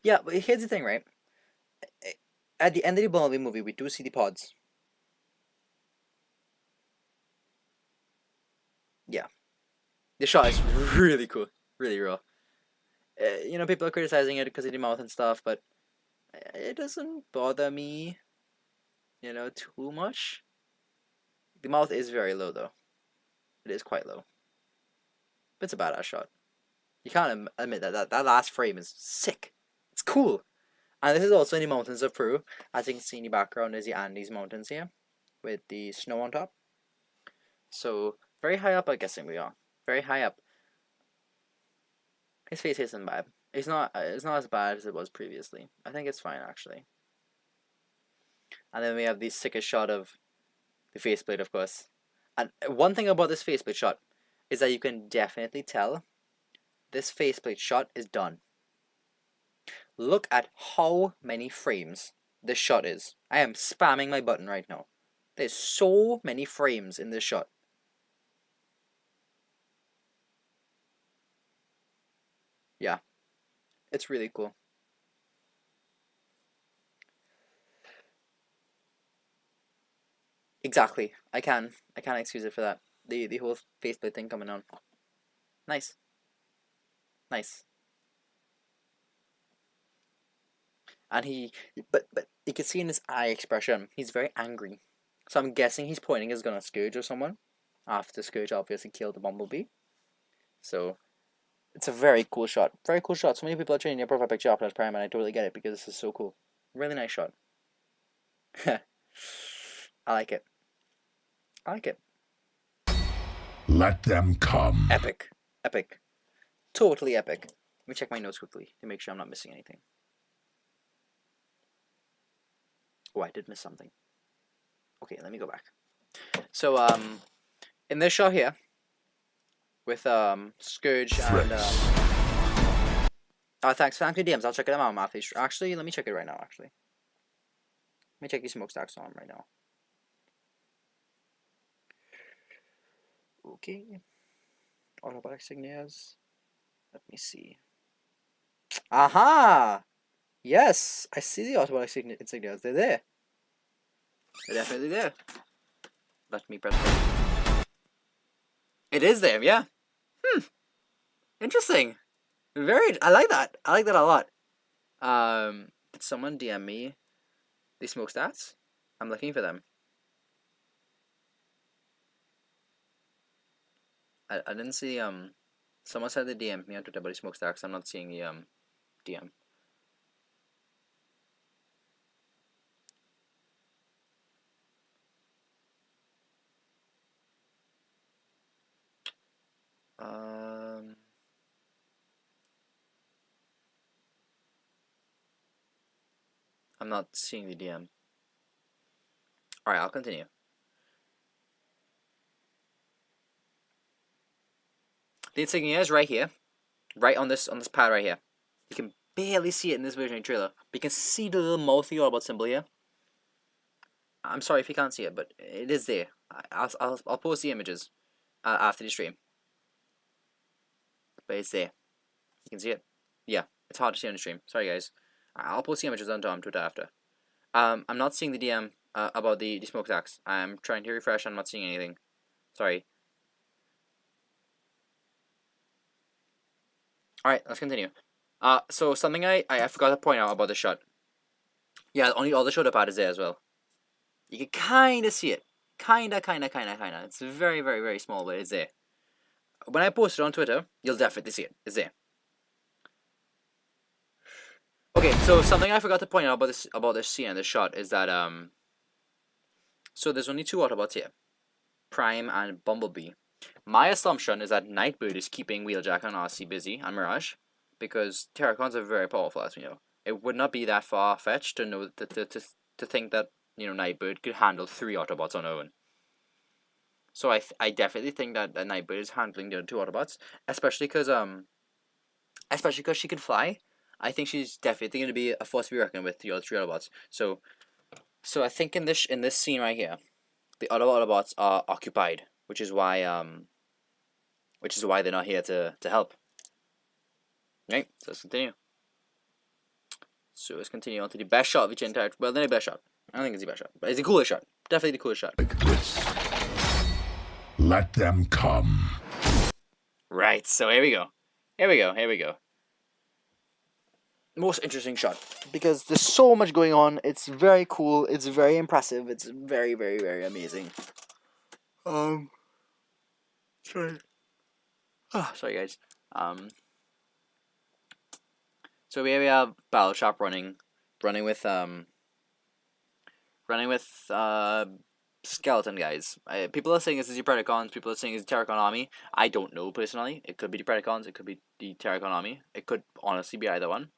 Yeah, but here's the thing, right? At the end of the Bumblebee movie, we do see the pods. Yeah. The shot is really cool. Really raw. People are criticizing it because of the mouth and stuff, but it doesn't bother me, too much. The mouth is very low, though. It is quite low. But it's a badass shot. You can't admit that last frame is sick. It's cool. And this is also in the mountains of Peru. As you can see in the background, there's the Andes Mountains here, with the snow on top. So, very high up, I'm guessing we are. Very high up. His face isn't bad. It's not as bad as it was previously. I think it's fine, actually. And then we have the sickest shot of the faceplate, of course. And one thing about this faceplate shot is that you can definitely tell this faceplate shot is done. Look at how many frames this shot is. I am spamming my button right now. There's so many frames in this shot. Yeah. It's really cool. Exactly. I can't excuse it for that. The whole faceplate thing coming on. Nice. And but you can see in his eye expression, he's very angry. So I'm guessing he's pointing his gun at Scourge or someone. After Scourge obviously killed the Bumblebee. So it's a very cool shot. Very cool shot. So many people are training their profile picture Optimus Prime, and I totally get it because this is so cool. Really nice shot. I like it. Let them come. Epic. Totally epic. Let me check my notes quickly to make sure I'm not missing anything. Oh, I did miss something. Okay, let me go back. So, in this shot here, with Scourge and thanks for DMs. I'll check it out on my face. Actually, let me check it right now. Let me check these smokestacks on right now. Okay. Autobot insignias. Let me see. Aha! Yes, I see the Autobot insignias. They're there. They're definitely there. Let me press play. It is there, yeah. Interesting. I like that. I like that a lot. Did someone DM me the smoke stats? I'm looking for them. I didn't see someone said they DM'd me on Twitter about the smoke stats. I'm not seeing the DM. I'm not seeing the DM. Alright, I'll continue. The insignia is right here. Right on this pad right here. You can barely see it in this version of the trailer. But you can see the little mouthy Autobot symbol here. I'm sorry if you can't see it, but it is there. I'll post the images after the stream. But it's there. You can see it. Yeah, it's hard to see on the stream. Sorry guys. I'll post the images on Twitter after. I'm not seeing the DM about the smokestacks. I'm trying to refresh. I'm not seeing anything. Sorry. Alright, let's continue. So something I forgot to point out about the shot. Yeah, only all the shoulder pad is there as well. You can kind of see it. Kinda. It's very, very, very small, but it's there. When I post it on Twitter, you'll definitely see it. It's there. Okay, so something I forgot to point out about this scene and this shot is that so there's only two Autobots here, Prime and Bumblebee. My assumption is that Nightbird is keeping Wheeljack and RC busy and Mirage, because Terracons are very powerful, as we know. It would not be that far fetched to know to think that Nightbird could handle 3 Autobots on her own. So I definitely think that Nightbird is handling the other 2 Autobots, especially because she can fly. I think she's definitely going to be a force to be reckoned with the other 3 Autobots. So I think in this scene right here, the other Autobots are occupied, which is why they're not here to help. Right, so let's continue. So let's continue on to the best shot of each entire. Well, not the best shot. I don't think it's the best shot, but it's the coolest shot. Definitely the coolest shot. Like this. Let them come. Right. So here we go. Here we go. Most interesting shot, because there's so much going on. It's very cool. It's very impressive. It's very, very, very amazing. Sorry. Oh, sorry guys. So here we have Battle Chop running with skeleton guys. People are saying this is the Predacons. People are saying it's the Terracon army. I don't know personally. It could be the Predacons. It could be the Terracon army. It could honestly be either one.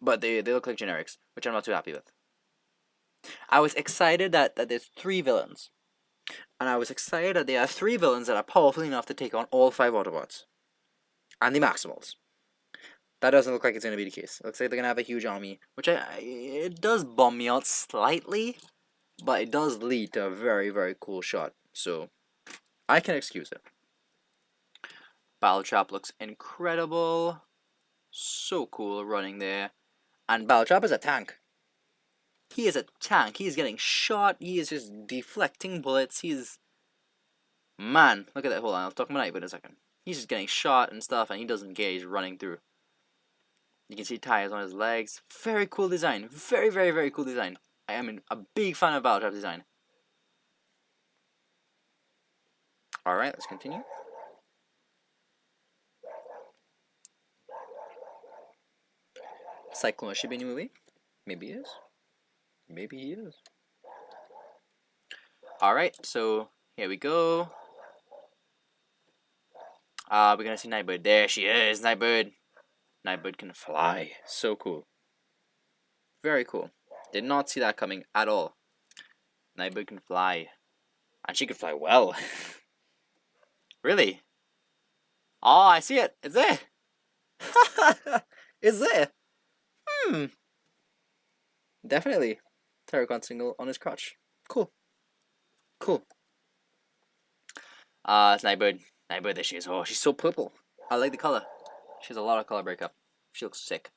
But they look like generics, which I'm not too happy with. I was excited that there's 3 villains. And I was excited that there are 3 villains that are powerful enough to take on all 5 Autobots. And the Maximals. That doesn't look like it's going to be the case. It looks like they're going to have a huge army, which it does bum me out slightly, but it does lead to a very, very cool shot. So, I can excuse it. Battle Trap looks incredible. So cool running there. And Battle Trap is a tank. He is a tank. He is getting shot. He is just deflecting bullets. Man, look at that. Hold on, I'll talk about Nightbird in a second. He's just getting shot and stuff, and he doesn't engage running through. You can see tires on his legs. Very cool design. Very, very, very cool design. I am a big fan of Battle Trap design. Alright, let's continue. Cyclone should be in the movie. Maybe he is. Maybe he is. Alright, so here we go. We're gonna see Nightbird. There she is, Nightbird. Nightbird can fly. So cool. Very cool. Did not see that coming at all. Nightbird can fly. And she can fly well. Really? Oh, I see it. It's there. It's there. Definitely. Terracon single on his crotch. Cool. Cool. It's Nightbird. Nightbird, there she is. Oh, she's so purple. I like the color. She has a lot of color breakup. She looks sick.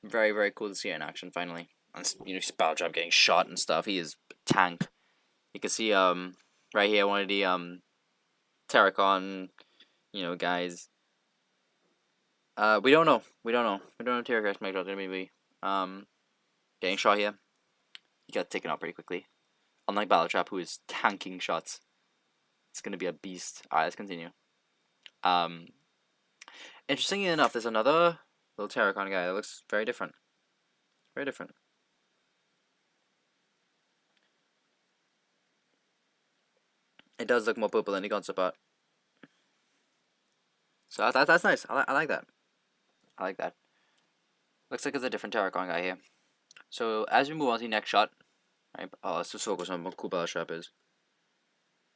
Very, very cool to see her in action finally. And Battle Trap getting shot and stuff. He is a tank. You can see right here one of the Terracon, guys. We don't know. We don't know. We don't know if Terracon might out there maybe. Getting shot here. He got taken out pretty quickly. Unlike Battletrap, who is tanking shots. It's gonna be a beast. Alright, let's continue. Interestingly enough, there's another little Terracon guy that looks very different. Very different. It does look more purple than the concept art. So that's nice. I like that. I like that. Looks like it's a different Terracon guy here. So as we move on to the next shot, right? Oh, it's so cool. Some cool Battletrap is.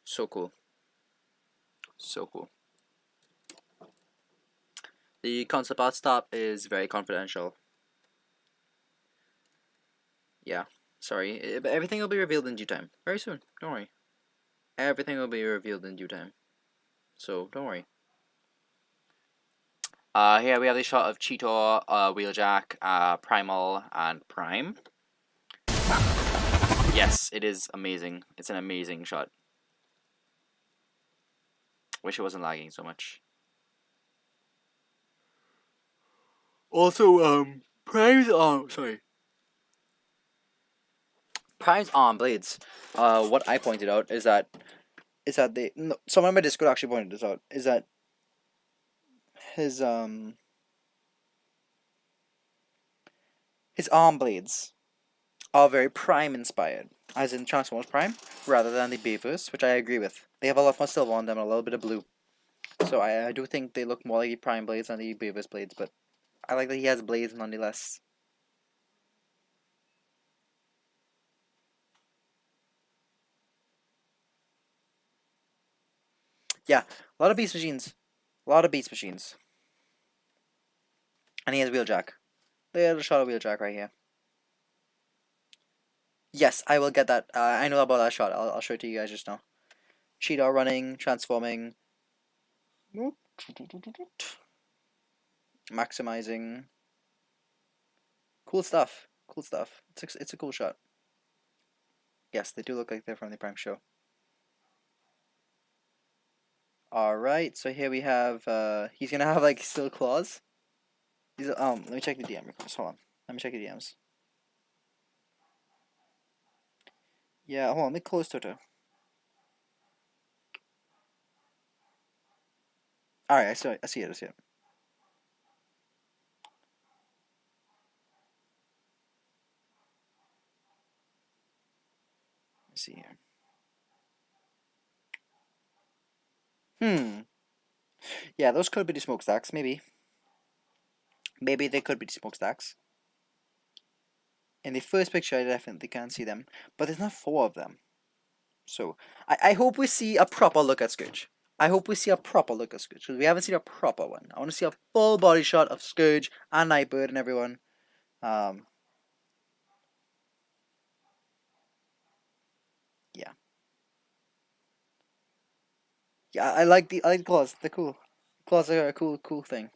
So cool. So cool. The concept art stop is very confidential. Yeah, sorry. But everything will be revealed in due time. Very soon. Don't worry. Everything will be revealed in due time. So don't worry. Here we have the shot of Cheetor, Wheeljack, Primal, and Prime. Yes, it is amazing. It's an amazing shot. Wish it wasn't lagging so much. Also, Prime's arm blades. What I pointed out is that they someone on my Discord actually pointed this out. Is that his arm blades are very Prime inspired, as in Transformers Prime, rather than the Beavers, which I agree with. They have a lot more silver on them and a little bit of blue. So I do think they look more like the Prime blades than the Beavers blades, but I like that he has blades nonetheless. Yeah, a lot of Beast Machines. A lot of Beast Machines. And he has Wheeljack. Little shot of Wheeljack right here. Yes, I will get that. I know about that shot. I'll show it to you guys just now. Cheetah running, transforming. Maximizing. Cool stuff. Cool stuff. It's a cool shot. Yes, they do look like they're from the Prime show. Alright, so here we have, he's gonna have, like, still claws. These are, let me check the DM request. Hold on. Let me check the DMs. Yeah, hold on. Let me close Toto. Alright, I see it. Let's see here. Yeah, those could be the smokestacks, maybe. Maybe they could be the smokestacks. In the first picture, I definitely can't see them. But there's not 4 of them. So, I hope we see a proper look at Scourge. I hope we see a proper look at Scourge. Because we haven't seen a proper one. I want to see a full body shot of Scourge and Nightbird and everyone. Yeah. Yeah, I like the claws. They're cool. Claws are a cool thing.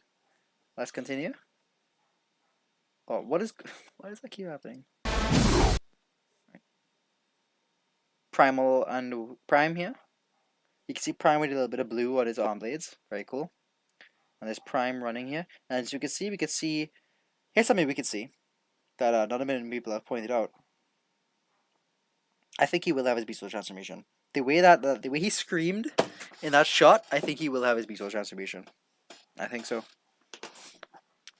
Let's continue. Oh, why does that keep happening? Primal and Prime here. You can see Prime with a little bit of blue on his arm blades. Very cool. And there's Prime running here. And as you can see, here's something we can see that not a million people have pointed out. I think he will have his Beast Wars transformation. The way he screamed in that shot, I think he will have his Beast Wars transformation. I think so.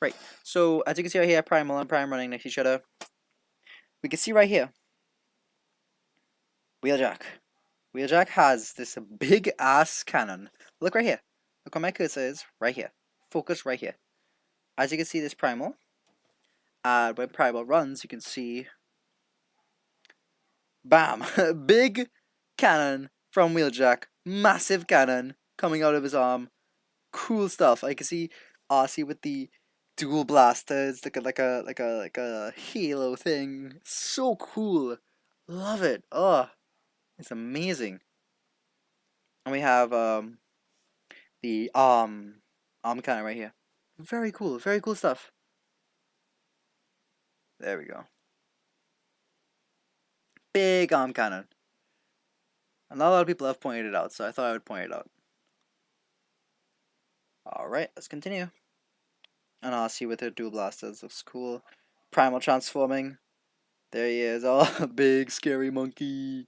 Right. So as you can see right here, Primal and Prime running next to each other. We can see right here. Wheeljack. Wheeljack has this big ass cannon. Look right here. Look where my cursor is. Right here. Focus right here. As you can see, this Primal. When Primal runs, you can see. Bam! Big cannon from Wheeljack. Massive cannon coming out of his arm. Cool stuff. I can see Arcee with the dual blasters, like a halo thing. So cool. Love it. Oh, it's amazing. And we have the arm cannon right here. Very cool stuff. There we go. Big arm cannon. And not a lot of people have pointed it out, so I thought I would point it out. Alright, let's continue. And I'll see what the dual blasters. Looks cool. Primal transforming. There he is. Oh, big scary monkey.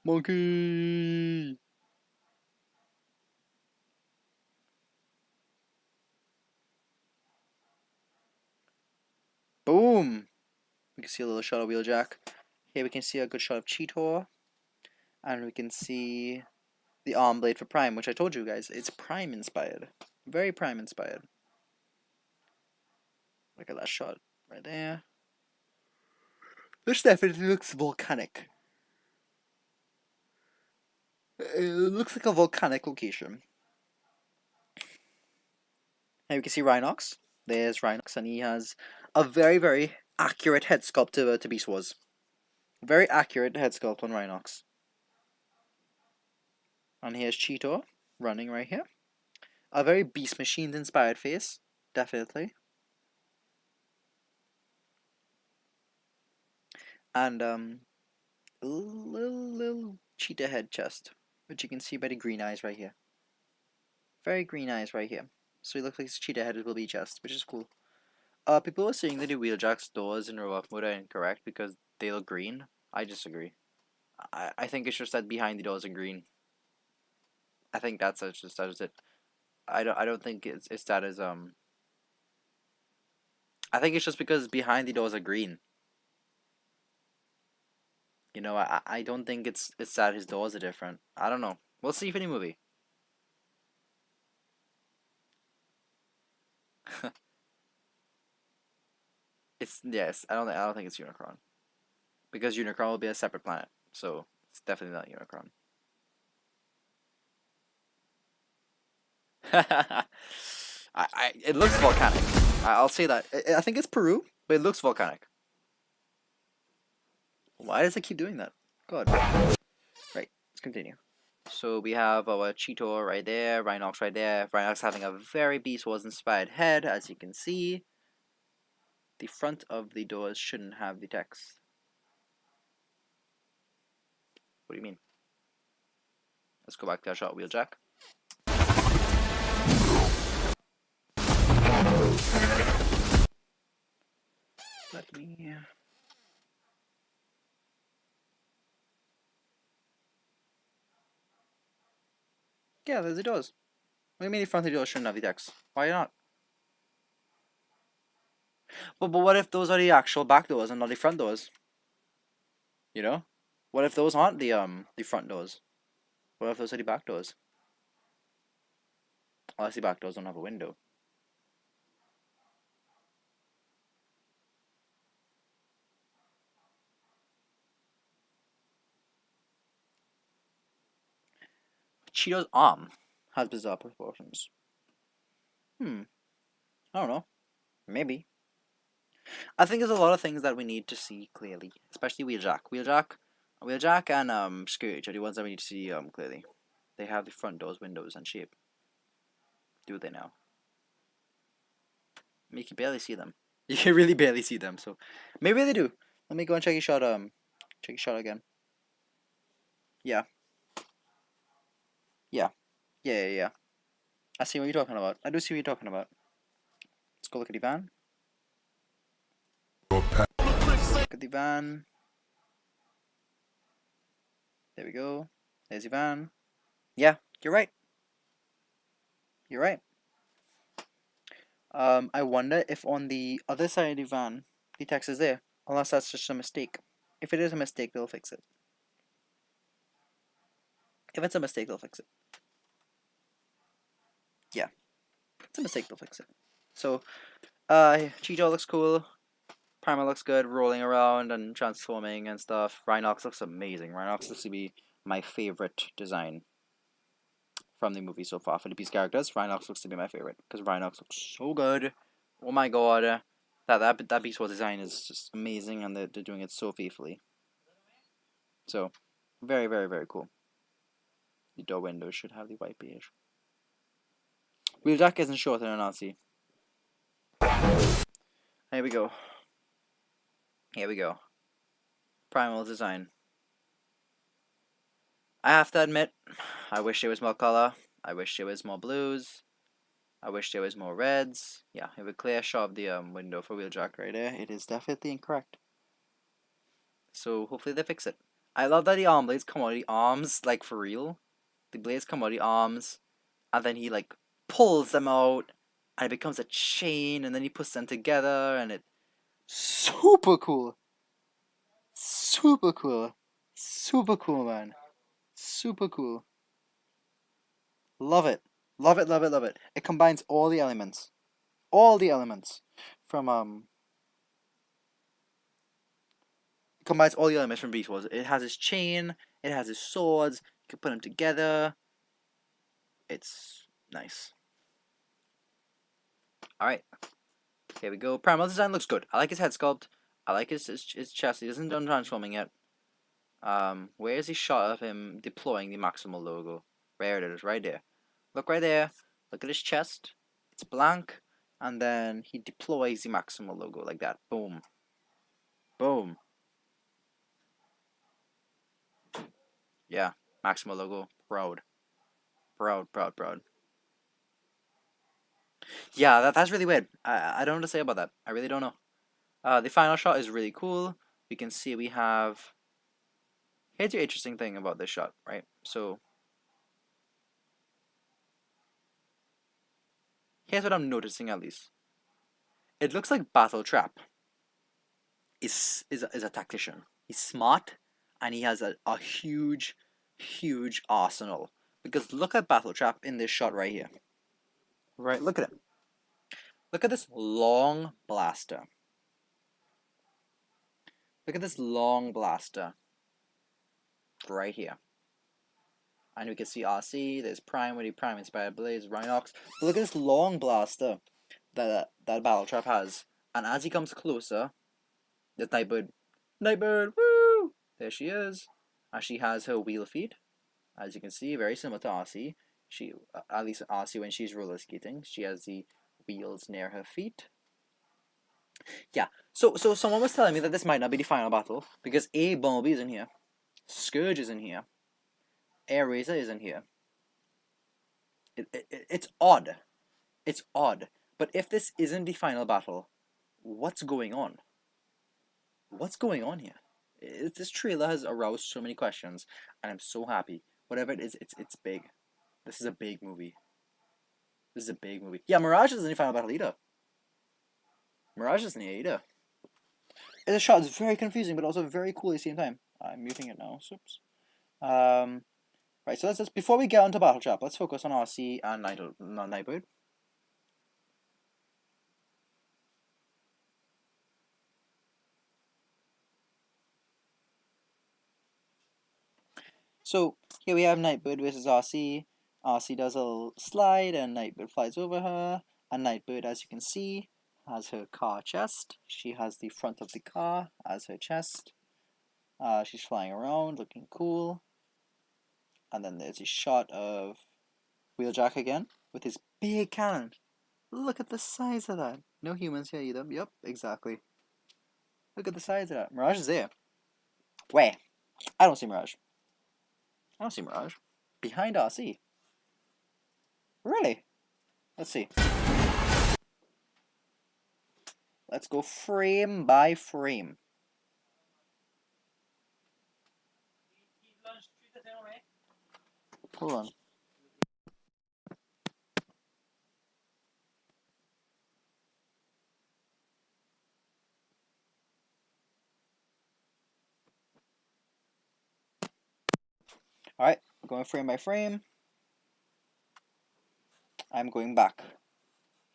Monkey. Boom. We can see a little shot of Wheeljack. Here we can see a good shot of Cheetor. And we can see the arm blade for Prime, which I told you guys, it's Prime inspired. Very Prime inspired. Look at that shot right there. This definitely looks volcanic. It looks like a volcanic location. And we can see Rhinox. There's Rhinox, and he has a very, very accurate head sculpt to Beast Wars. Very accurate head sculpt on Rhinox. And here's Cheetor running right here. A very Beast Machines inspired face, definitely. And a little cheetah head chest, which you can see by the green eyes right here. Very green eyes right here. So he looks like his cheetah head will be chest, which is cool. People are saying that the Wheeljack's doors in robot mode are incorrect because they look green. I disagree. I think it's just that behind the doors are green. I think that is it. I don't think it's that as I think it's just because behind the doors are green. You know, I don't think it's that his doors are different. I don't know. We'll see for the movie. It's yes. I don't think it's Unicron, because Unicron will be a separate planet, so it's definitely not Unicron. It looks volcanic. I'll say that. I think it's Peru, but it looks volcanic. Why does it keep doing that? God. Right. Let's continue. So we have our Cheetor right there, Rhinox right there. Rhinox having a very Beast Wars inspired head, as you can see. The front of the doors shouldn't have the text. What do you mean? Let's go back to our shot, Wheeljack. Let me... Yeah, there's the doors. What do you mean the front of the doors shouldn't have the text? Why not? But what if those are the actual back doors and not the front doors? You know? What if those aren't the front doors? What if those are the back doors? Unless the back doors don't have a window. Cheeto's arm has bizarre proportions. I don't know. Maybe. I think there's a lot of things that we need to see clearly, especially Wheeljack. Wheeljack and Scourge are the ones that we need to see clearly. They have the front doors, windows, and shape. Do they now? I mean, you can barely see them. You can really barely see them, so maybe they do. Let me go and check your shot. Check your shot again. Yeah. Yeah. I see what you're talking about. I do see what you're talking about. Let's go look at the van. Look at the van. There we go. There's the van. Yeah, you're right. You're right. I wonder if on the other side of the van, the text is there. Unless that's just a mistake. If it is a mistake, they'll fix it. If it's a mistake, they'll fix it. Yeah. If it's a mistake, they'll fix it. So, Cheetor looks cool. Primal looks good, rolling around and transforming and stuff. Rhinox looks amazing. Rhinox looks to be my favorite design from the movie so far. For the Beast characters, Rhinox looks to be my favorite because Rhinox looks so good. Oh my god, that Beast Wars design is just amazing, and they're doing it so faithfully. So, very, very, very cool. The door windows should have the white beige. Wheeljack isn't shorter than a Nazi. Here we go. Here we go. Primal design. I have to admit, I wish there was more color. I wish there was more blues. I wish there was more reds. Yeah, if a clear shot of the window for Wheeljack right there, it is definitely incorrect. So hopefully they fix it. I love that the arm blades come out of the arms, like for real. The blades come out of the arms, and then he like pulls them out, and it becomes a chain, and then he puts them together, and it's super cool. Super cool. Super cool, man. Super cool. Love it. Love it, love it, love it. It combines all the elements. All the elements from it combines all the elements from Beast Wars. It has his chain, it has his swords, you can put them together. It's nice. Alright. Here we go. Primal design looks good. I like his head sculpt. I like his chest. He isn't done transforming yet. Where is the shot of him deploying the Maximal logo? There it is, right there. Look right there. Look at his chest. It's blank. And then he deploys the Maximal logo like that. Boom. Boom. Yeah. Maximal logo. Proud. Proud, proud, proud. Yeah, that's really weird. I don't know what to say about that. I really don't know. The final shot is really cool. We can see we have... Here's the interesting thing about this shot, right? So... Here's what I'm noticing at least. It looks like Battle Trap is a tactician. He's smart, and he has a huge, huge arsenal. Because look at Battle Trap in this shot right here. Right, look at it. Look at this long blaster. Look at this long blaster. Right here. And we can see RC, there's Prime with the Prime Inspired Blades, Rhinox. But look at this long blaster that Battle Trap has. And as he comes closer, there's Nightbird. Nightbird, woo! There she is. And she has her wheel feet. As you can see, very similar to RC. She, at least RC when she's roller skating, she has the wheels near her feet. Yeah, so someone was telling me that this might not be the final battle, because A, Bumblebee is in here, Scourge is in here, Air Razor is in here. It's odd. It's odd. But if this isn't the final battle, what's going on? What's going on here? This trailer has aroused so many questions, and I'm so happy. Whatever it is, it's big. This is a big movie. This is a big movie. Yeah, Mirage isn't the final battle either. Mirage isn't here either. The shot is very confusing, but also very cool at the same time. I'm muting it now. Oops. Right, so let's just, before we get onto Battle Trap, let's focus on RC and Nightbird. So here we have Nightbird versus RC. RC does a little slide and Nightbird flies over her. And Nightbird, as you can see, has her car chest. She has the front of the car as her chest. She's flying around, looking cool. And then there's a shot of Wheeljack again with his big cannon. Look at the size of that. No humans here either. Yep, exactly. Look at the size of that. Mirage is there. Where? I don't see Mirage. I don't see Mirage. Behind RC. Really? Let's see. Let's go frame by frame. Hold on. Alright, going frame by frame. I'm going back.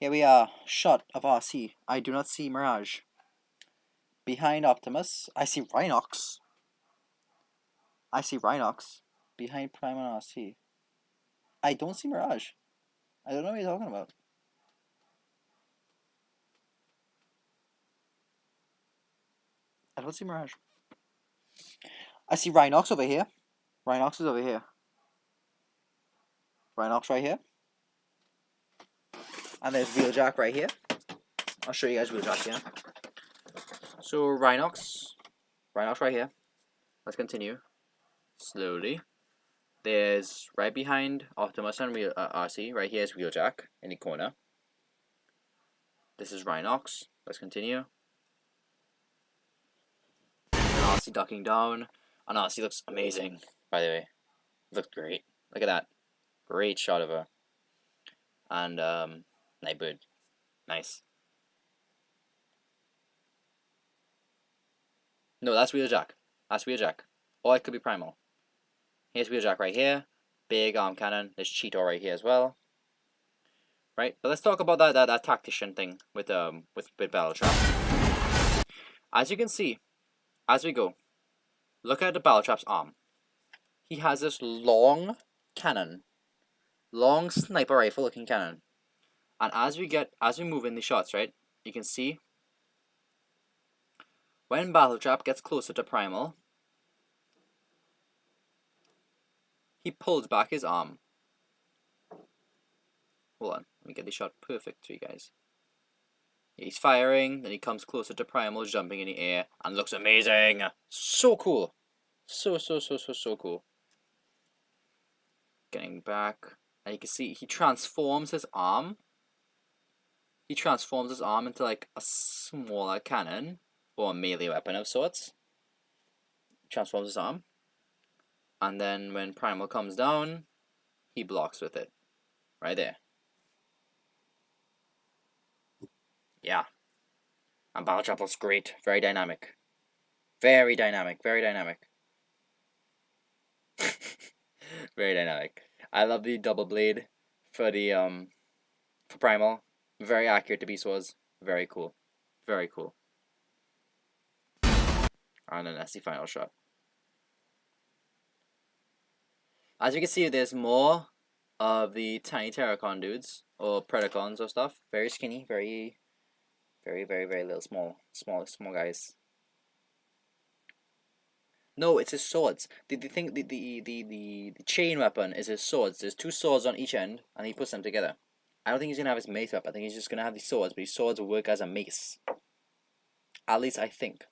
Here we are, shot of RC. I do not see Mirage. Behind Optimus, I see Rhinox. I see Rhinox. Behind Prime and RC. I don't see Mirage. I don't know what you're talking about. I don't see Mirage. I see Rhinox over here. Rhinox is over here. Rhinox right here. And there's Wheeljack right here. I'll show you guys Wheeljack here. So Rhinox right here. Let's continue. Slowly. There's right behind Optimus and RC. Right here is Wheeljack in the corner. This is Rhinox. Let's continue. And RC ducking down. And RC looks amazing, by the way. Looked great. Look at that. Great shot of her. And Nightbird. Nice. No, that's Wheeljack. That's Wheeljack. Or it could be Primal. Here's Wheeljack right here. Big arm cannon. There's Cheetor right here as well. Right? But let's talk about that tactician thing with Battle Trap. As you can see, as we go, look at the Battle Trap's arm. He has this long cannon. Long sniper rifle looking cannon. And as we move in the shots, right, you can see when Battle Trap gets closer to Primal, he pulls back his arm. Hold on, let me get the shot perfect for you guys. He's firing, then he comes closer to Primal, jumping in the air, and looks amazing. So cool. So cool. Getting back, and you can see he transforms his arm. He transforms his arm into like a smaller cannon, or a melee weapon of sorts. Transforms his arm. And then when Primal comes down, he blocks with it. Right there. Yeah. And Battle Trap looks great. Very dynamic. Very dynamic. Very dynamic. Very dynamic. I love the double blade for the for Primal. Very accurate to Beast Wars. Very cool. Very cool. And then that's the final shot. As you can see, there's more of the tiny Terracon dudes, or Predacons or stuff. Very skinny, very little small guys. No, it's his swords. The chain weapon is his swords. There's two swords on each end, and he puts them together. I don't think he's gonna have his mace up. I think he's just gonna have these swords, but these swords will work as a mace. At least I think.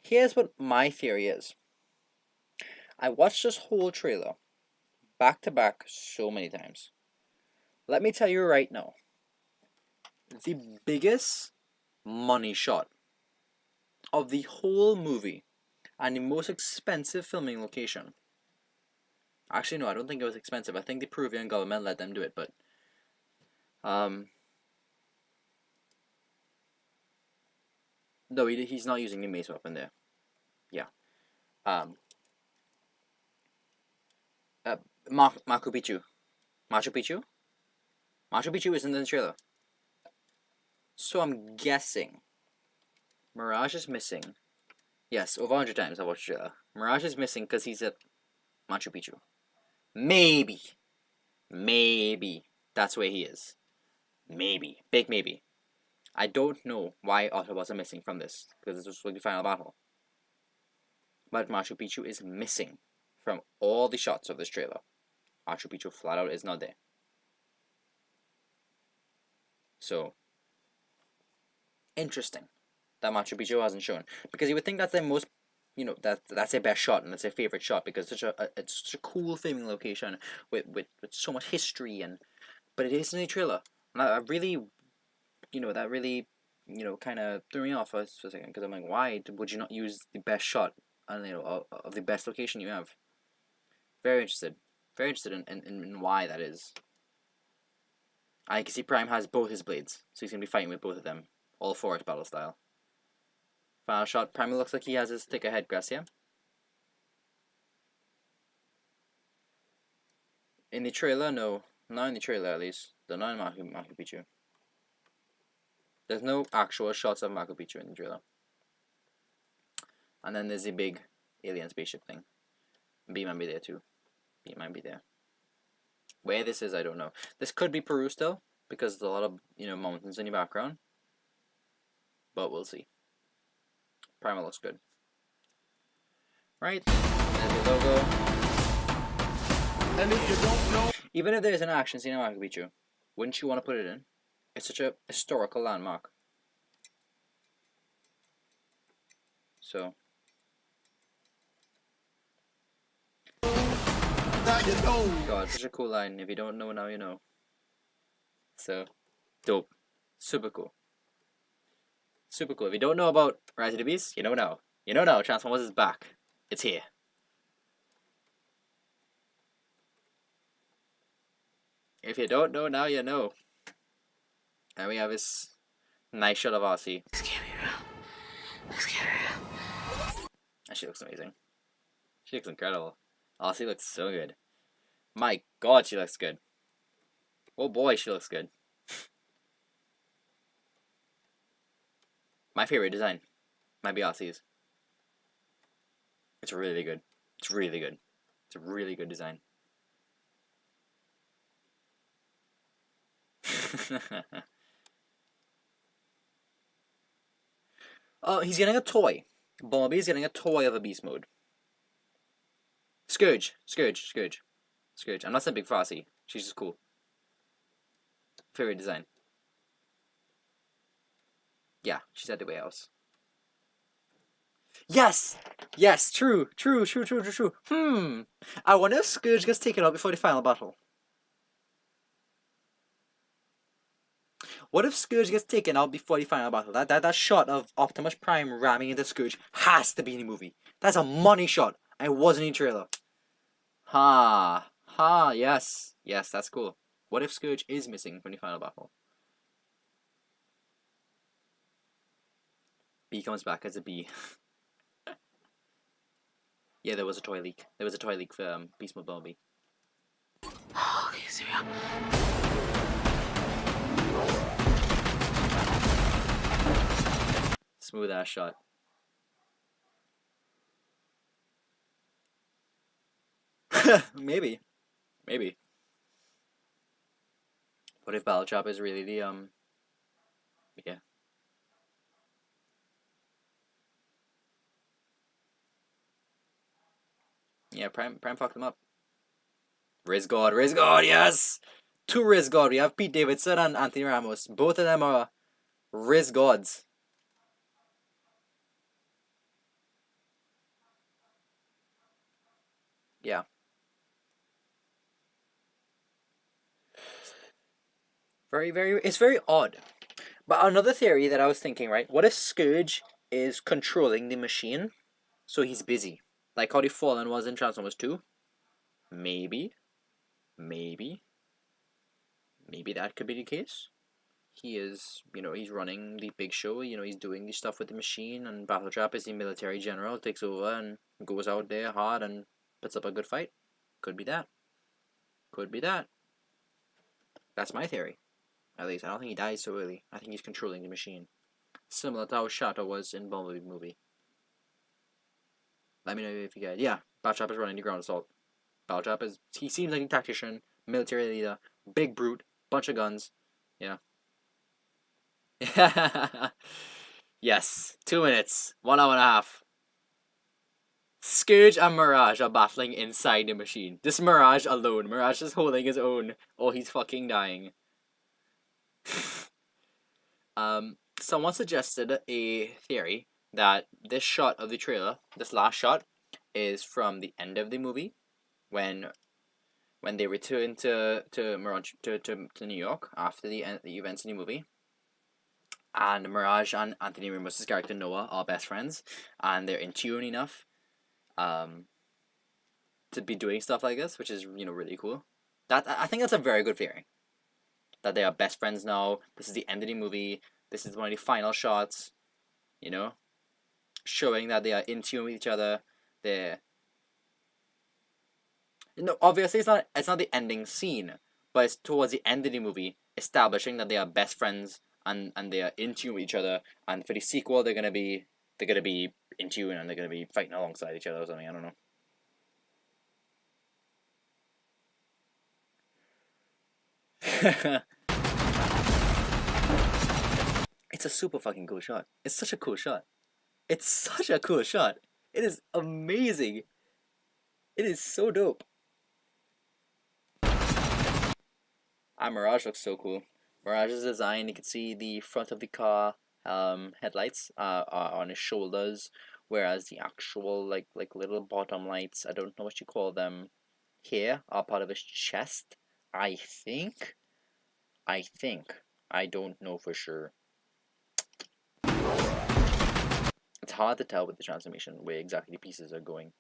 Here's what my theory is. I watched this whole trailer back to back so many times. Let me tell you right now, the biggest money shot of the whole movie and the most expensive filming location. Actually, no, I don't think it was expensive. I think the Peruvian government let them do it, but no, he's not using the mace weapon there. Yeah. Machu Picchu. Machu Picchu? Machu Picchu isn't in the trailer. So I'm guessing Mirage is missing. Yes, over 100 times I watched the trailer. Mirage is missing because he's at Machu Picchu. Maybe that's where he is. Maybe. Big maybe. I don't know why Autobots are missing from this, because this was like the final battle. But Machu Picchu is missing from all the shots of this trailer. Machu Picchu flat out is not there. So, interesting that Machu Picchu hasn't shown, because you would think that's their most, that's their best shot and that's their favorite shot, because it's such a cool filming location with so much history, but it is in a trailer, and I really, that really, kind of threw me off for a second, because I'm like, why would you not use the best shot and of the best location you have? Very interested in why that is. I can see Prime has both his blades, so he's gonna be fighting with both of them, all forest battle style. Final shot. Prime looks like he has his thicker head grass here. In the trailer, no, not in the trailer at least. They're not in Machu Picchu. There's no actual shots of Machu Picchu in the trailer. And then there's the big alien spaceship thing. B might be there too. B might be there. Where this is, I don't know. This could be Peru still, because there's a lot of mountains in the background. But we'll see. Primal looks good. Right. There's the logo. And if you don't know, Even if there's an action scene in Machu Picchu, wouldn't you want to put it in? It's such a historical landmark. So. Now you know. God, such a cool line. If you don't know, now you know. So, dope. Super cool. Super cool. If you don't know about Rise of the Beast, you know now. You know now. Transformers is back. It's here. If you don't know, now you know. And we have this nice shot of RC. Let's get real. Let's get real. And she looks amazing. She looks incredible. RC looks so good. My God, she looks good. Oh boy, she looks good. My favorite design might be RC's. It's really good. It's really good. It's a really good design. Oh, he's getting a toy. Bumblebee is getting a toy of a beast mode. Scourge. I'm not saying big for RC. She's just cool. Favorite design. Yeah, she's at the warehouse. Yes! Yes, true. I wonder if Scourge gets taken out before the final battle. What if Scourge gets taken out before the final battle? That shot of Optimus Prime ramming into Scourge has to be in the movie. That's a money shot. And it wasn't in the trailer. Yes. Yes, that's cool. What if Scourge is missing from the final battle? B comes back as a B. Yeah, there was a toy leak. There was a toy leak for Beast Mode Bumblebee. Oh, okay, it's real. Smooth ass shot. Maybe. What if Battle Chop is really the yeah. Yeah, Prime fucked him up. Riz God, yes! Two Riz God. We have Pete Davidson and Anthony Ramos. Both of them are Riz Gods. Yeah. It's very odd. But another theory that I was thinking, right? What if Scourge is controlling the machine, so he's busy? Like how the Fallen was in Transformers 2? Maybe that could be the case. He is, he's running the big show, he's doing the stuff with the machine, and Battletrap is the military general, takes over and goes out there hard and puts up a good fight. Could be that. That's my theory. At least, I don't think he dies so early. I think he's controlling the machine. Similar to how Shatter was in Bumblebee movie. Let me know if you guys... Yeah, Battletrap is running the ground assault. Battletrap is... He seems like a tactician, military leader, big brute, bunch of guns. Yeah. Yes. 2 minutes. 1 hour and a half. Scourge and Mirage are battling inside the machine. Just Mirage alone. Mirage is holding his own. Or he's fucking dying. Someone suggested a theory that this shot of the trailer, this last shot, is from the end of the movie, when they return to Mirage to New York after the events in the movie, and Mirage and Anthony Ramos' character Noah are best friends, and they're in tune enough, to be doing stuff like this, which is really cool. I think that's a very good theory. That they are best friends now. This is the end of the movie. This is one of the final shots. Showing that they are in tune with each other. Obviously it's not the ending scene, but it's towards the end of the movie, establishing that they are best friends and they are in tune with each other. And for the sequel, they're gonna be in tune and they're gonna be fighting alongside each other or something. I don't know. It's a super fucking cool shot. It's such a cool shot. It is amazing. It is so dope. And Mirage looks so cool. Mirage's design, you can see the front of the car headlights are on his shoulders, whereas the actual like little bottom lights, I don't know what you call them here, are part of his chest. I think. I don't know for sure. It's hard to tell with the transformation where exactly the pieces are going.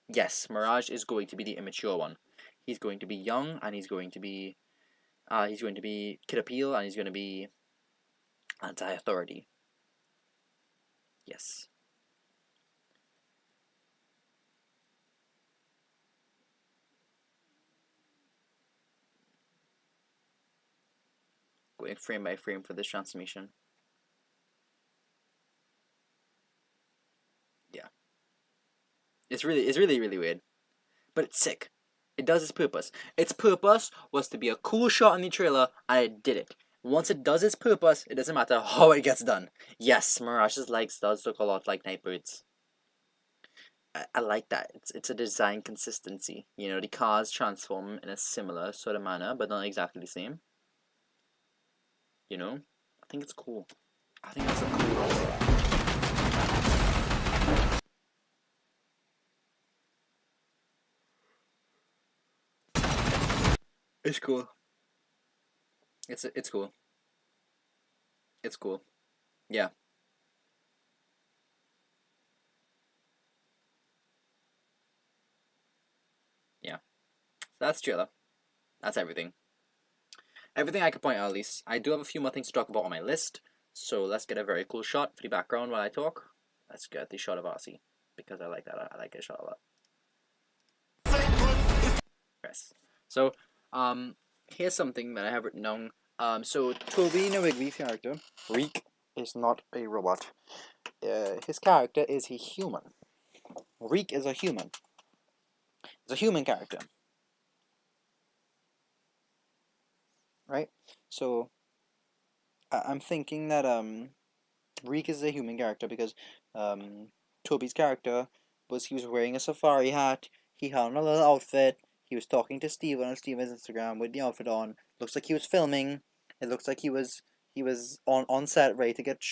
Yes, Mirage is going to be the immature one. He's going to be young, and he's going to be Kid Appeal, and he's going to be anti-authority. Yes. Going frame by frame for this transformation. Yeah. It's really weird. But it's sick. It does its purpose. Its purpose was to be a cool shot in the trailer, and it did it. Once it does its purpose, it doesn't matter how it gets done. Yes, Mirage's legs does look a lot like Nightbird's. I like that. It's a design consistency. You know, the cars transform in a similar sort of manner, but not exactly the same. You know? I think it's cool. I think that's a cool. It's cool. It's cool. It's cool. Yeah. Yeah. That's trailer. That's everything. Everything I could point out, at least. I do have a few more things to talk about on my list, so let's get a very cool shot for the background while I talk. Let's get the shot of RC, because I like that. I like this shot a lot. Yes. So, here's something that I have written down. So Toby Newigby's character, Reek, is not a robot. His character is a human. Reek is a human. It's a human character. Right? So, I'm thinking that, Reek is a human character because, Toby's character he was wearing a safari hat, he had on a little outfit, he was talking to Steven on Steven's Instagram with the outfit on. Looks like he was filming. It looks like he was on set ready to get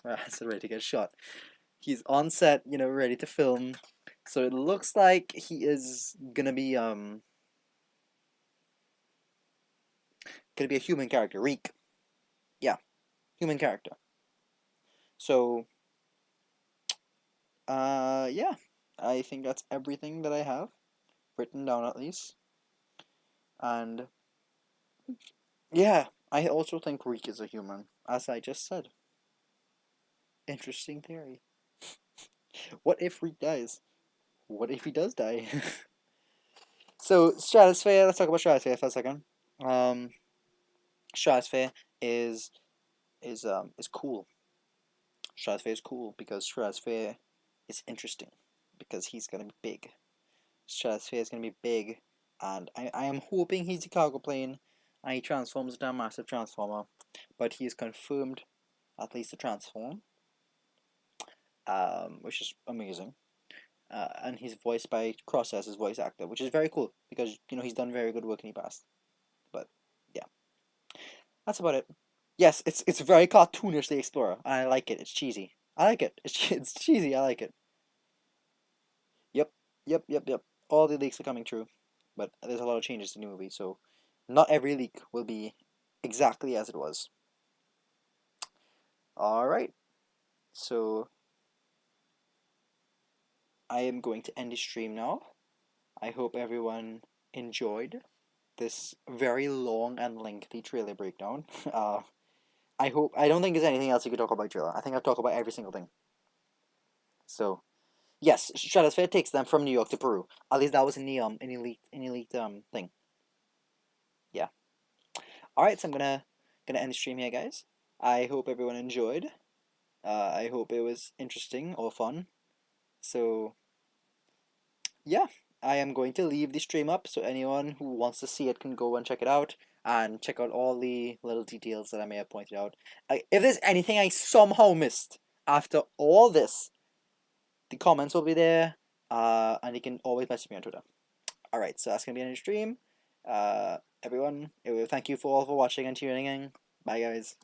I said ready to get shot. He's on set, ready to film. So it looks like he is gonna be a human character, Reek. Yeah, human character. So yeah, I think that's everything that I have written down at least. And yeah, I also think Reek is a human, as I just said. Interesting theory. What if Reek dies? What if he does die? So Stratosphere. Let's talk about Stratosphere for a second. Stratosphere is cool. Stratosphere is cool because Stratosphere is interesting because he's gonna be big. Stratosphere is gonna be big, and I am hoping he's a cargo plane, and he transforms into a massive transformer, but he is confirmed at least to transform, which is amazing. And he's voiced by Crosshair's voice actor, which is very cool because he's done very good work in the past. But yeah, that's about it. Yes, it's very cartoonish, the Explorer. I like it. It's cheesy. I like it. It's cheesy. I like it. Yep, yep. All the leaks are coming true, but there's a lot of changes to the movie, so not every leak will be exactly as it was. All right, so I am going to end the stream now. I hope everyone enjoyed this very long and lengthy trailer breakdown. I don't think there's anything else you could talk about trailer. I think I've talked about every single thing. So, yes, Stratosphere takes them from New York to Peru. At least that was in the leaked thing. Yeah. All right, so I'm gonna end the stream here, guys. I hope everyone enjoyed. I hope it was interesting or fun. So, yeah, I am going to leave the stream up so anyone who wants to see it can go and check it out and check out all the little details that I may have pointed out. If there's anything I somehow missed after all this, the comments will be there, and you can always message me on Twitter. Alright, so that's going to be on the stream. Everyone, thank you for all for watching and tuning in. Bye, guys.